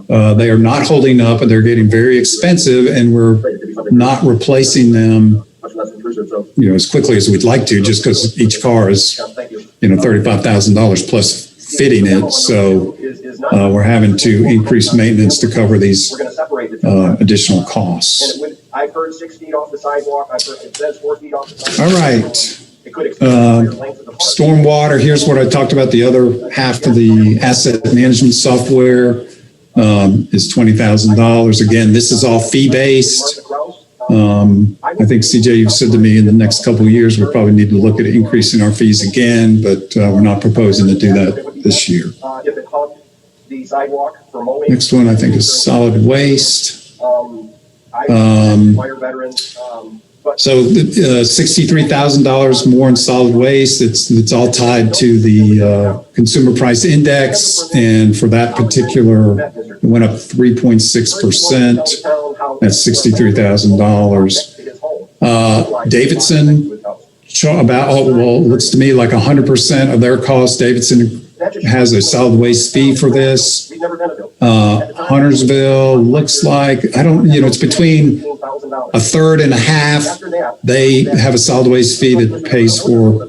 They are not holding up, and they're getting very expensive, and we're not replacing them as quickly as we'd like to, just because each car is $35,000 plus fitting it. So we're having to increase maintenance to cover these additional costs. I've heard 6 feet off the sidewalk. I've heard it says 4 feet off the sidewalk. All right. Stormwater, here's what I talked about. The other half of the asset management software is $20,000. Again, this is all fee-based. I think, CJ, you've said to me in the next couple of years, we'll probably need to look at increasing our fees again, but we're not proposing to do that this year. Next one, I think, is solid waste. So $63,000 more in solid waste. It's all tied to the consumer price index. And for that particular, it went up 3.6%. That's $63,000. Davidson, looks to me like 100% of their cost. Davidson has a solid waste fee for this. Huntersville looks like, it's between a third and a half. They have a solid waste fee that pays for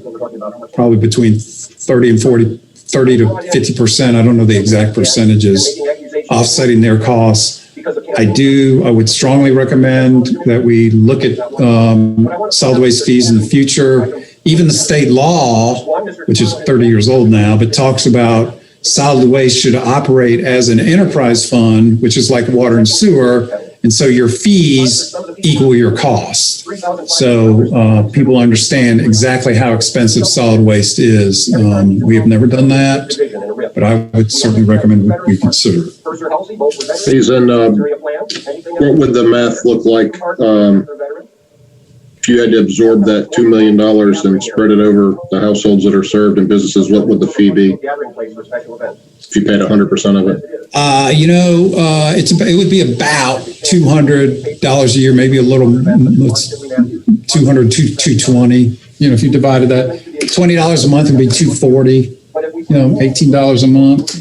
probably between 30 and 40 30 to 50%. I don't know the exact percentages, offsetting their costs. I would strongly recommend that we look at solid waste fees in the future. Even the state law, which is 30 years old now, but talks about solid waste should operate as an enterprise fund, which is like water and sewer. And so your fees equal your costs. So people understand exactly how expensive solid waste is. We have never done that, but I would certainly recommend we consider it. Hazen, what would the math look like if you had to absorb that $2 million and spread it over the households that are served and businesses? What would the fee be if you paid 100% of it? It would be about $200 a year, maybe a little, 200, 220. If you divided that, $20 a month would be $240. $18 a month.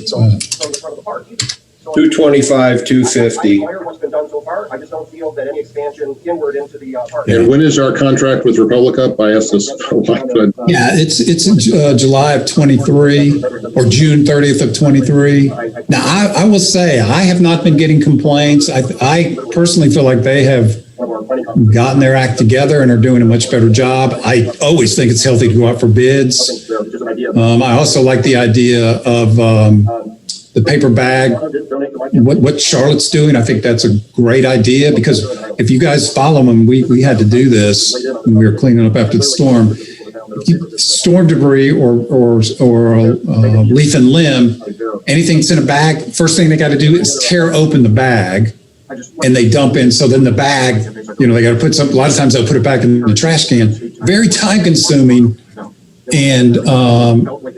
225, 250. And when is our contract with Republic up? I asked this a lot. Yeah, it's July of 23 or June 30th of 23. Now, I will say I have not been getting complaints. I personally feel like they have gotten their act together and are doing a much better job. I always think it's healthy to go out for bids. I also like the idea of the paper bag, what Charlotte's doing. I think that's a great idea, because if you guys follow them, we had to do this when we were cleaning up after the storm. Storm debris or leaf and limb, anything that's in a bag, first thing they got to do is tear open the bag and they dump in. So then the bag, they got to put a lot of times they'll put it back in the trash can. Very time consuming. And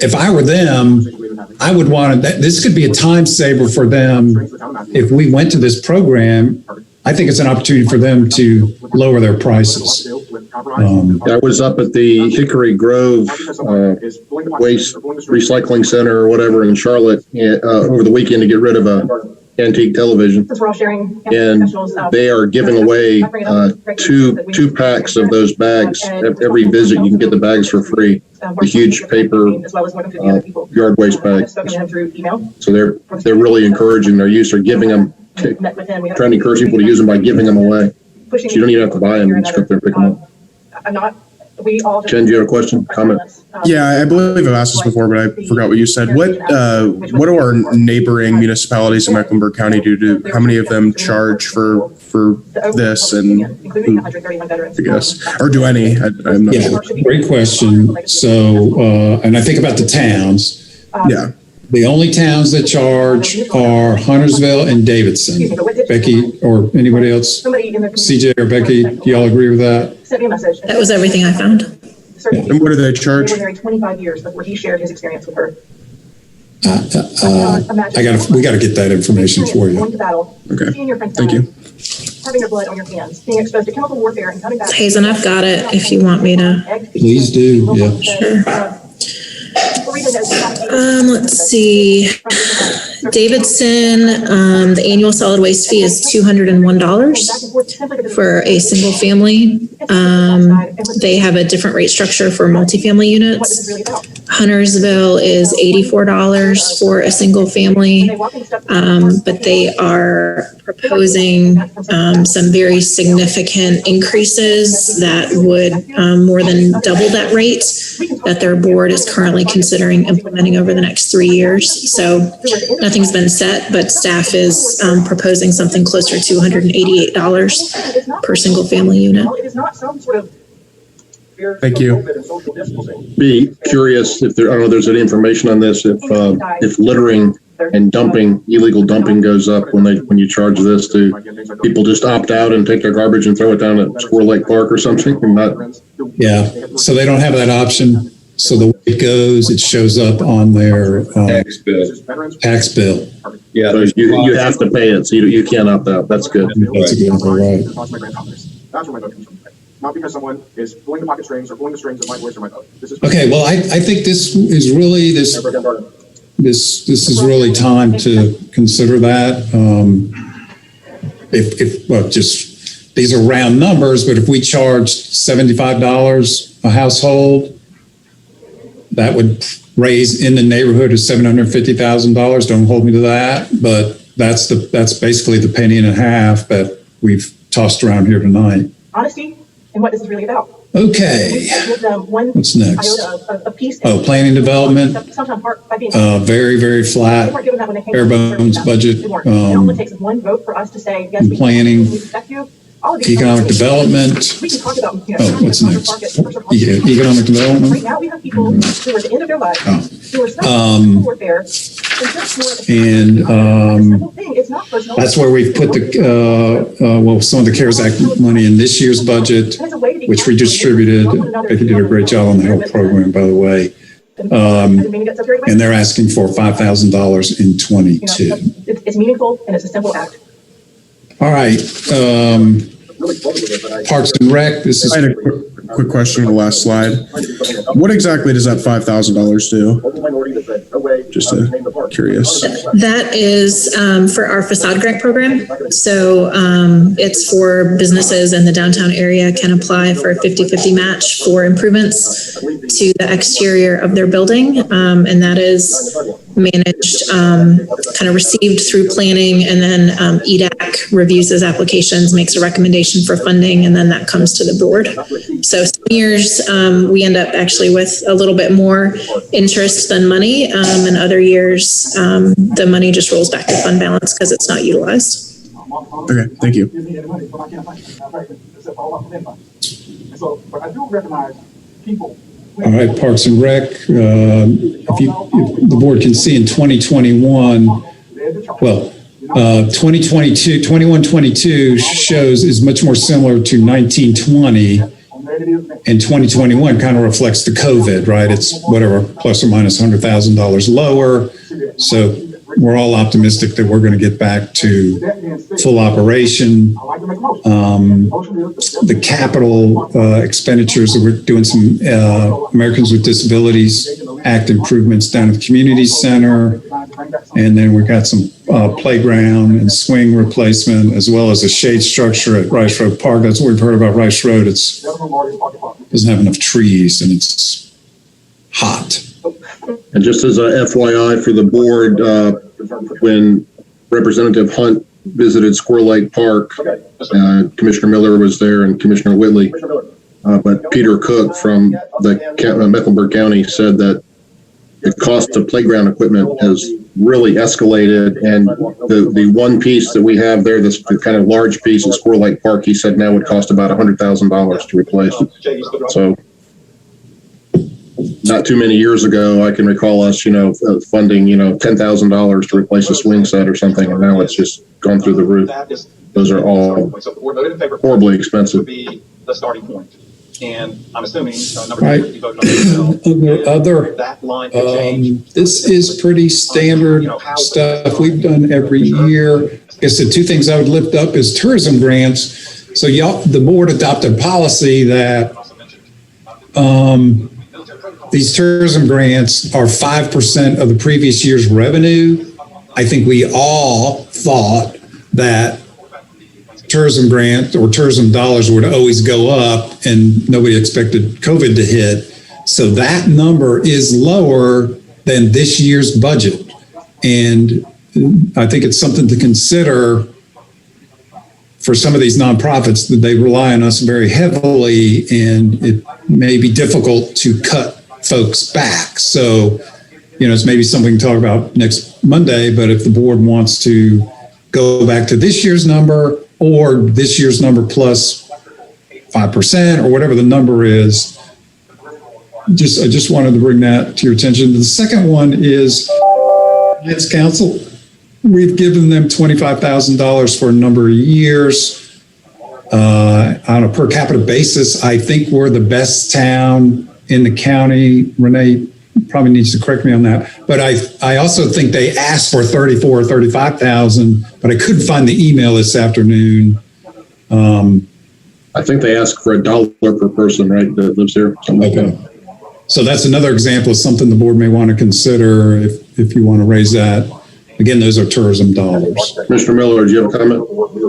if I were them, I would want to, this could be a time saver for them. If we went to this program, I think it's an opportunity for them to lower their prices. I was up at the Hickory Grove Waste Recycling Center or whatever in Charlotte over the weekend to get rid of a antique television, and they are giving away two packs of those bags. Every visit, you can get the bags for free. The huge paper yard waste bags. So they're really encouraging their use. They're giving them, trying to encourage people to use them by giving them away. So you don't even have to buy them. You just go up there and pick them up. Jen, do you have a question, comment? Yeah, I believe I've asked this before, but I forgot what you said. What do our neighboring municipalities in Mecklenburg County do? How many of them charge for this? And I guess, or do any? I'm not sure. Great question. So, and I think about the towns. Yeah. The only towns that charge are Huntersville and Davidson. Becky or anybody else? CJ or Becky, do y'all agree with that? That was everything I found. And what do they charge? 25 years before he shared his experience with her. We got to get that information for you. Okay. Thank you. Having your blood on your hands, being exposed to chemical warfare and coming back. Hazen, I've got it if you want me to. Please do. Yeah. Sure. Let's see. Davidson, the annual solid waste fee is $201 for a single family. They have a different rate structure for multifamily units. Huntersville is $84 for a single family, but they are proposing some very significant increases that would more than double that rate that their board is currently considering implementing over the next 3 years. So nothing's been set, but staff is proposing something closer to $188 per single family unit. Thank you. Be curious if there, I don't know if there's any information on this, if littering and dumping, illegal dumping goes up when you charge this. Do people just opt out and take their garbage and throw it down at Squirrel Lake Park or something? Yeah, so they don't have that option. So the way it goes, it shows up on their Tax bill. tax bill. Yeah. So you have to pay it, so you can't opt out. That's good. That's a good one, right. That's where my vote comes from. Not because someone is pulling the pocket strings or pulling the strings of my voice or my vote. This is Okay, well, I think this is really this is really time to consider that. Just these are round numbers, but if we charged $75 a household, that would raise in the neighborhood of $750,000. Don't hold me to that, but that's basically the penny and a half that we've tossed around here tonight. Honesty and what this is really about. Okay. Give them one What's next? iota of peace. Oh, planning development. Sometimes by being Very, very flat, they weren't given that when they came bare to bones budget. They weren't. It only takes one vote for us to say, yes, we Planning. we respect you. All of these Economic things- development. We can talk about, Oh, what's next? Economic Right development. now, we have people who are at the end of their lives, Oh. who are suffering warfare. And It's not personal. that's where we've put some of the CARES Act money in this year's budget, which we distributed. Becky did a great job on the health program, by the way. And they're asking for $5,000 in 22. It's meaningful and it's a simple act. All right. Parks and Rec, this is. I had a quick question on the last slide. What exactly does that $5,000 do? Just curious. That is for our facade grant program. So it's for businesses in the downtown area can apply for a 50-50 match for improvements to the exterior of their building. And that is managed, kind of received through planning, and then EDAC reviews those applications, makes a recommendation for funding, and then that comes to the board. So some years we end up actually with a little bit more interest than money, and other years the money just rolls back to fund balance because it's not utilized. Okay, thank you. So, but I do recognize people. All right, Parks and Rec, if the board can see in 2021, well, 2022, 21-22 shows is much more similar to 1920, and 2021 kind of reflects the COVID, right? It's whatever, plus or minus $100,000 lower. So we're all optimistic that we're going to get back to full operation. The capital expenditures, we're doing some Americans with Disabilities Act improvements down at the community center. And then we've got some playground and swing replacement, as well as a shade structure at Rice Road Park. That's what we've heard about Rice Road. It doesn't have enough trees and it's hot. And just as a FYI for the board, when Representative Hunt visited Squirrel Lake Park, Commissioner Miller was there and Commissioner Whitley. But Peter Cook from the Mecklenburg County said that the cost of playground equipment has really escalated. And the one piece that we have there, this kind of large piece at Squirrel Lake Park, he said now would cost about $100,000 to replace it. So not too many years ago, I can recall us, funding, $10,000 to replace a swing set or something, and now it's just gone through the roof. Those are all horribly expensive. The starting point. And I'm assuming Right. Other, that line could change. this is pretty standard stuff we've done every year. I guess the two things I would lift up is tourism grants. So the board adopted policy that these tourism grants are 5% of the previous year's revenue. I think we all thought that tourism grant or tourism dollars would always go up, and nobody expected COVID to hit. So that number is lower than this year's budget. And I think it's something to consider for some of these nonprofits, that they rely on us very heavily, and it may be difficult to cut folks back. So, it's maybe something we can talk about next Monday, but if the board wants to go back to this year's number or this year's number plus 5% or whatever the number is, I just wanted to bring that to your attention. The second one is Finance Council. We've given them $25,000 for a number of years. On a per capita basis, I think we're the best town in the county. Renee probably needs to correct me on that. But I also think they asked for 34 or 35,000, but I couldn't find the email this afternoon. I think they ask for $1 per person, right, that lives here. Okay. So that's another example of something the board may want to consider if you want to raise that. again, those are tourism dollars. Commissioner Miller, do you have a comment?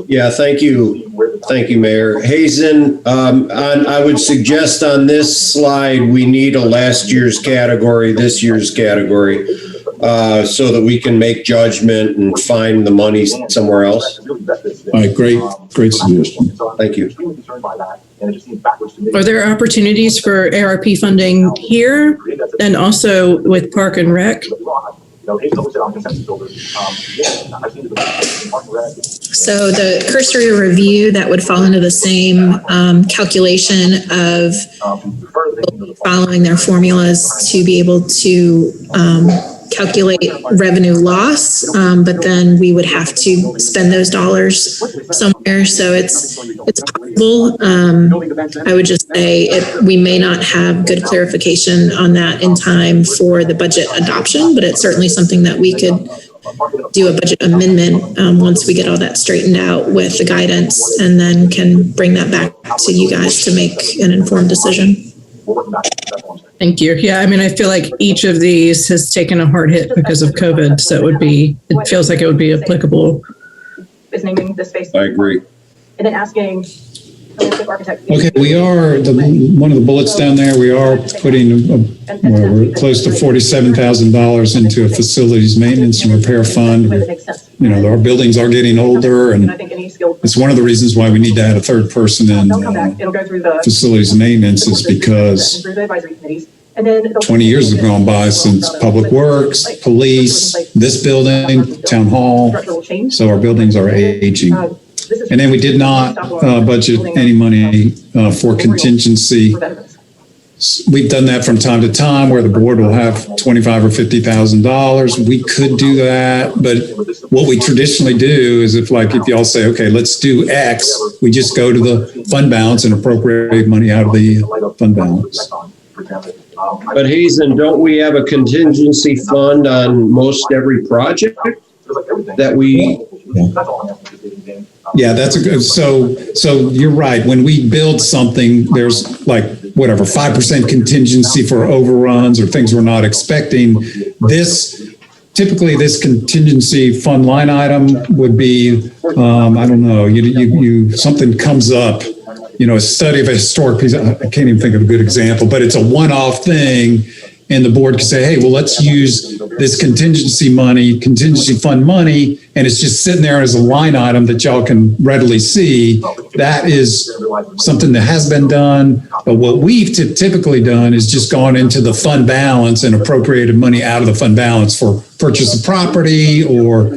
Yeah, thank you. Thank you, Mayor. Hazen, I would suggest on this slide, we need a last year's category, this year's category, so that we can make judgment and find the money somewhere else. All right, great suggestion. Thank you. Are there opportunities for ARP funding here and also with Park and Rec? So the cursory review, that would fall into the same calculation of following their formulas to be able to calculate revenue loss, but then we would have to spend those dollars somewhere. So it's possible. I would just say we may not have good clarification on that in time for the budget adoption, but it's certainly something that we could do a budget amendment once we get all that straightened out with the guidance, and then can bring that back to you guys to make an informed decision. Thank you. Yeah, I mean, I feel like each of these has taken a hard hit because of COVID, so it feels like it would be applicable. Is naming this space. I agree. And then asking landscape architect. Okay, we are, one of the bullets down there, we are putting we're close to $47,000 into a facilities maintenance and repair fund. You know, our buildings are getting older, and it's one of the reasons why we need to add a third person in facilities maintenance, is because 20 years have gone by since Public Works, police, this building, town hall. So our buildings are aging. And then we did not budget any money for contingency. We've done that from time to time where the board will have $25,000 or $50,000. We could do that, but what we traditionally do is if y'all say, okay, let's do X, we just go to the fund balance and appropriate money out of the fund balance. But Hazen, don't we have a contingency fund on most every project that we? Yeah, that's a good, so you're right. When we build something, there's like whatever, 5% contingency for overruns or things we're not expecting. Typically this contingency fund line item would be, I don't know, something comes up, a study of a historic piece. I can't even think of a good example, but it's a one-off thing. And the board can say, hey, well, let's use this contingency fund money, and it's just sitting there as a line item that y'all can readily see. That is something that has been done. But what we've typically done is just gone into the fund balance and appropriated money out of the fund balance for purchase of property or,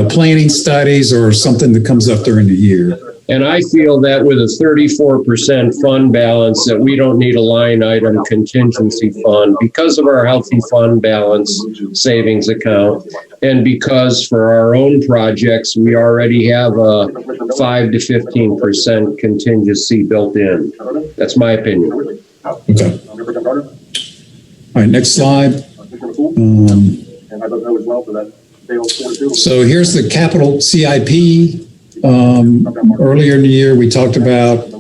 planning studies or something that comes up during the year. And I feel that with a 34% fund balance, that we don't need a line item contingency fund because of our healthy fund balance savings account. And because for our own projects, we already have a 5 to 15% contingency built in. That's my opinion. Okay. All right, next slide. So here's the capital CIP. Earlier in the year, we talked about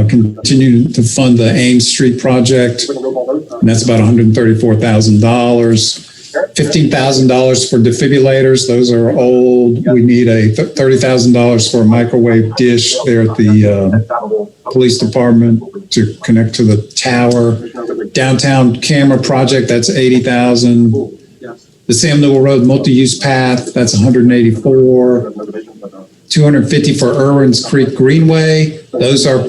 continuing to fund the Ames Street project, and that's about $134,000. $15,000 for defibrillators; those are old. We need a $30,000 for a microwave dish there at the police department to connect to the tower. Downtown camera project, that's $80,000. The Sam Newell Road multi-use path, that's $184,000. $250 for Irwin's Creek Greenway. Those are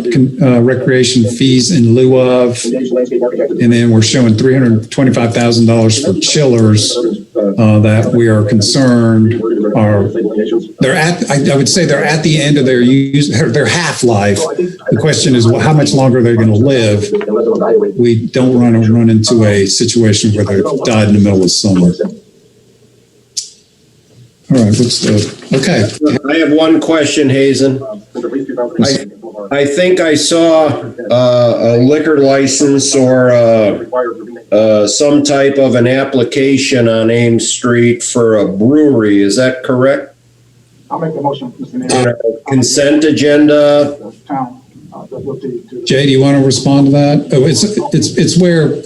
recreation fees in lieu of. And then we're showing $325,000 for chillers that we are concerned I would say they're at the end of their half-life. The question is, how much longer are they going to live? We don't want to run into a situation where they died in the middle of summer. All right, okay. I have one question, Hazen. I think I saw a liquor license or some type of an application on Ames Street for a brewery. Is that correct? I'll make the motion, Mr. Mayor. Consent agenda. Jay, do you want to respond to that? Oh, it's where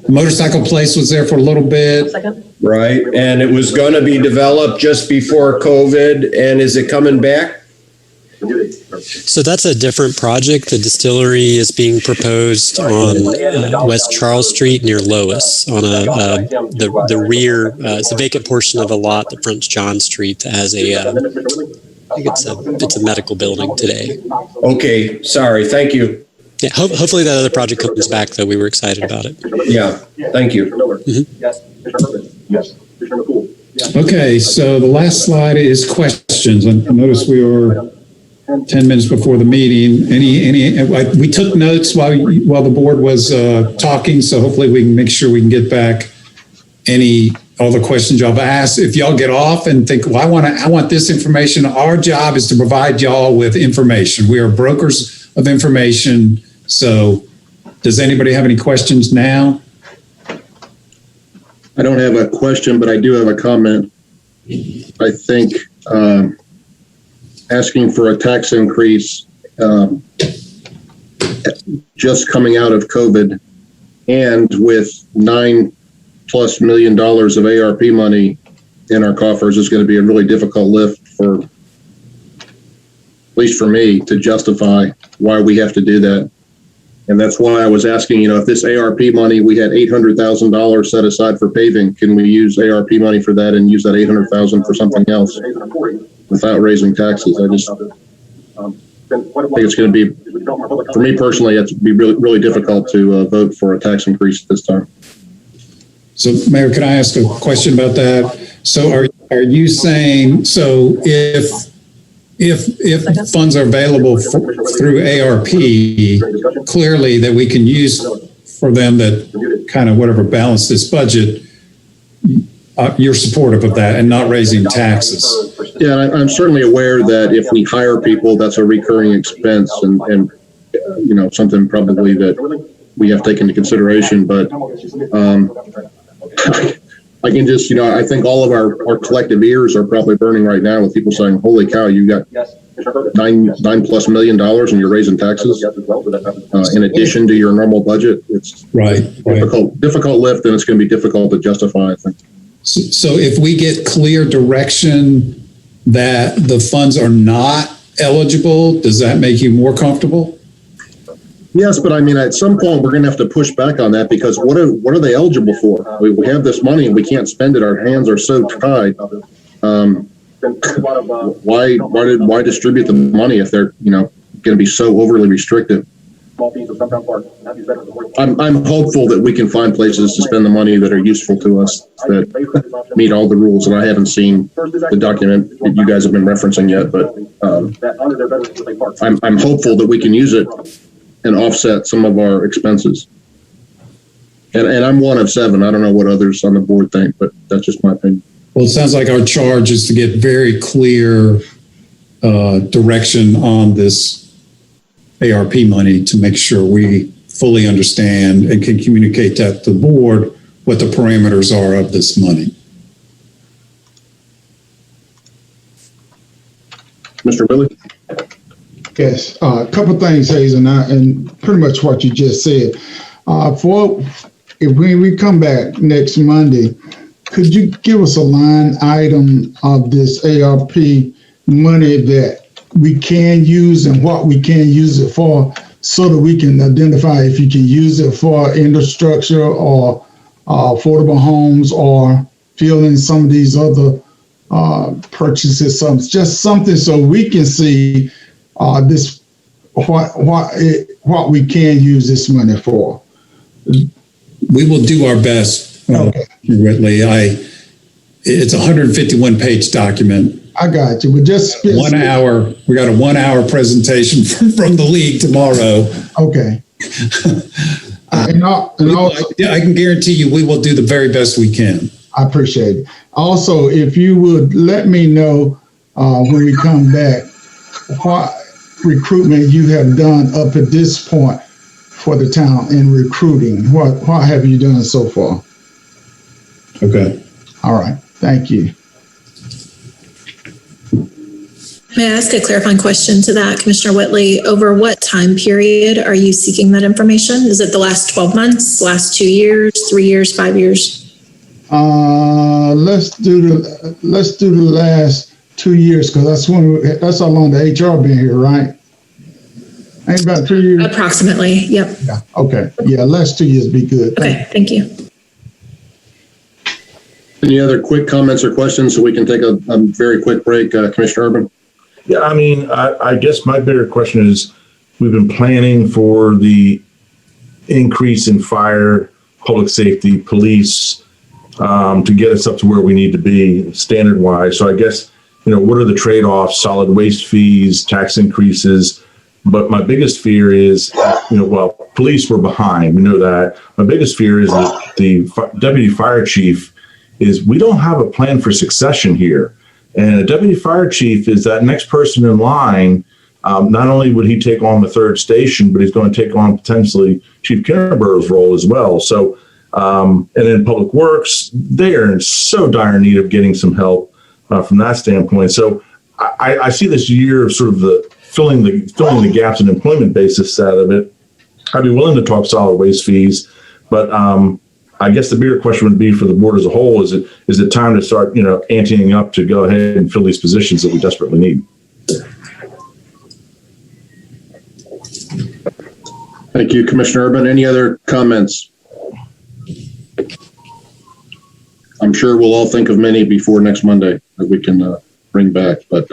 Motorcycle place was there for a little bit. Second. Right, and it was going to be developed just before COVID, and is it coming back? So that's a different project. The distillery is being proposed on West Charles Street near Lois on the rear. It's a vacant portion of a lot that fronts John Street as a. I think it's a medical building today. Okay, sorry, thank you. Yeah, hopefully that other project comes back, though. We were excited about it. Yeah, thank you. Yes. Yes. Commissioner Poole. Okay, so the last slide is questions. I noticed we were 10 minutes before the meeting. We took notes while the board was talking, so hopefully we can make sure we can get back all the questions y'all have asked. If y'all get off and think, well, I want this information, our job is to provide y'all with information. We are brokers of information. So does anybody have any questions now? I don't have a question, but I do have a comment. I think asking for a tax increase just coming out of COVID and with $9+ million of ARP money in our coffers is going to be a really difficult lift for, at least for me, to justify why we have to do that. And that's why I was asking, if this ARP money, we had $800,000 set aside for paving, can we use ARP money for that and use that $800,000 for something else without raising taxes? I think it's going to be, for me personally, it's be really, really difficult to vote for a tax increase this time. So, Mayor, can I ask a question about that? So are you saying, so if funds are available through ARP, clearly that we can use for them that kind of whatever balance this budget, you're supportive of that and not raising taxes? Yeah, I'm certainly aware that if we hire people, that's a recurring expense and something probably that we have taken into consideration. But I can just, I think all of our collective ears are probably burning right now with people saying, holy cow, you got $9+ million and you're raising taxes in addition to your normal budget. It's difficult lift, and it's going to be difficult to justify, I think. So if we get clear direction that the funds are not eligible, does that make you more comfortable? Yes, but I mean, at some point, we're going to have to push back on that, because what are they eligible for? We have this money and we can't spend it. Our hands are so tied. Why distribute the money if they're going to be so overly restrictive? I'm hopeful that we can find places to spend the money that are useful to us, that meet all the rules. And I haven't seen the document that you guys have been referencing yet, but I'm hopeful that we can use it and offset some of our expenses. And I'm one of 7. I don't know what others on the board think, but that's just my opinion. Well, it sounds like our charge is to get very clear direction on this ARP money to make sure we fully understand and can communicate that to the board what the parameters are of this money. Mr. Billy? Yes, a couple things, Hazen, and pretty much what you just said. If we come back next Monday, could you give us a line item of this ARP money that we can use and what we can use it for, so that we can identify if you can use it for infrastructure or affordable homes or fill in some of these other purchases, just something so we can see this what we can use this money for. We will do our best, Okay. Whitley. It's a 151-page document. I got you. But just 1 hour. We got a 1 hour presentation from the league tomorrow. Okay. I can guarantee you we will do the very best we can. I appreciate it. Also, if you would let me know when we come back what recruitment you have done up at this point for the town in recruiting. What have you done so far? Okay. All right. Thank you. May I ask a clarifying question to that, Commissioner Whitley? Over what time period are you seeking that information? Is it the last 12 months, last 2 years, 3 years, 5 years? Let's do the last 2 years, because that's how long the HR been here, right? Ain't about 2 years. Approximately, yep. Yeah. Okay. Yeah, last 2 years be good. Okay, thank you. Any other quick comments or questions so we can take a very quick break, Commissioner Urban? Yeah, I mean, I guess my bigger question is, we've been planning for the increase in fire, public safety, police, to get us up to where we need to be standard wise. So I guess, what are the trade-offs? Solid waste fees, tax increases. But my biggest fear is, police were behind. We know that. My biggest fear is that the deputy fire chief is, we don't have a plan for succession here. And a deputy fire chief is that next person in line. Not only would he take on the third station, but he's going to take on potentially Chief Kinnerboro's role as well. So, and in public works, they are in so dire need of getting some help from that standpoint. So I see this year of sort of the filling the gaps in employment basis out of it. I'd be willing to talk solid waste fees, but I guess the bigger question would be for the board as a whole, is it time to start, anteing up to go ahead and fill these positions that we desperately need? Thank you, Commissioner Urban. Any other comments? I'm sure we'll all think of many before next Monday that we can bring back, but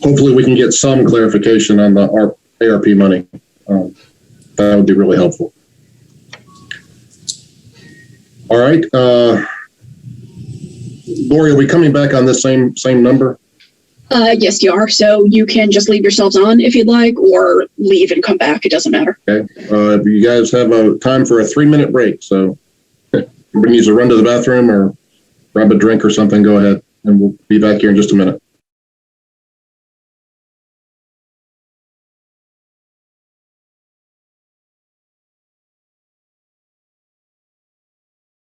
hopefully we can get some clarification on the ARP money. That would be really helpful. All right. Lori, are we coming back on this same number? Yes, you are. So you can just leave yourselves on if you'd like, or leave and come back. It doesn't matter. Okay. You guys have a time for a 3-minute break. So if everybody needs to run to the bathroom or grab a drink or something, go ahead. And we'll be back here in just a minute.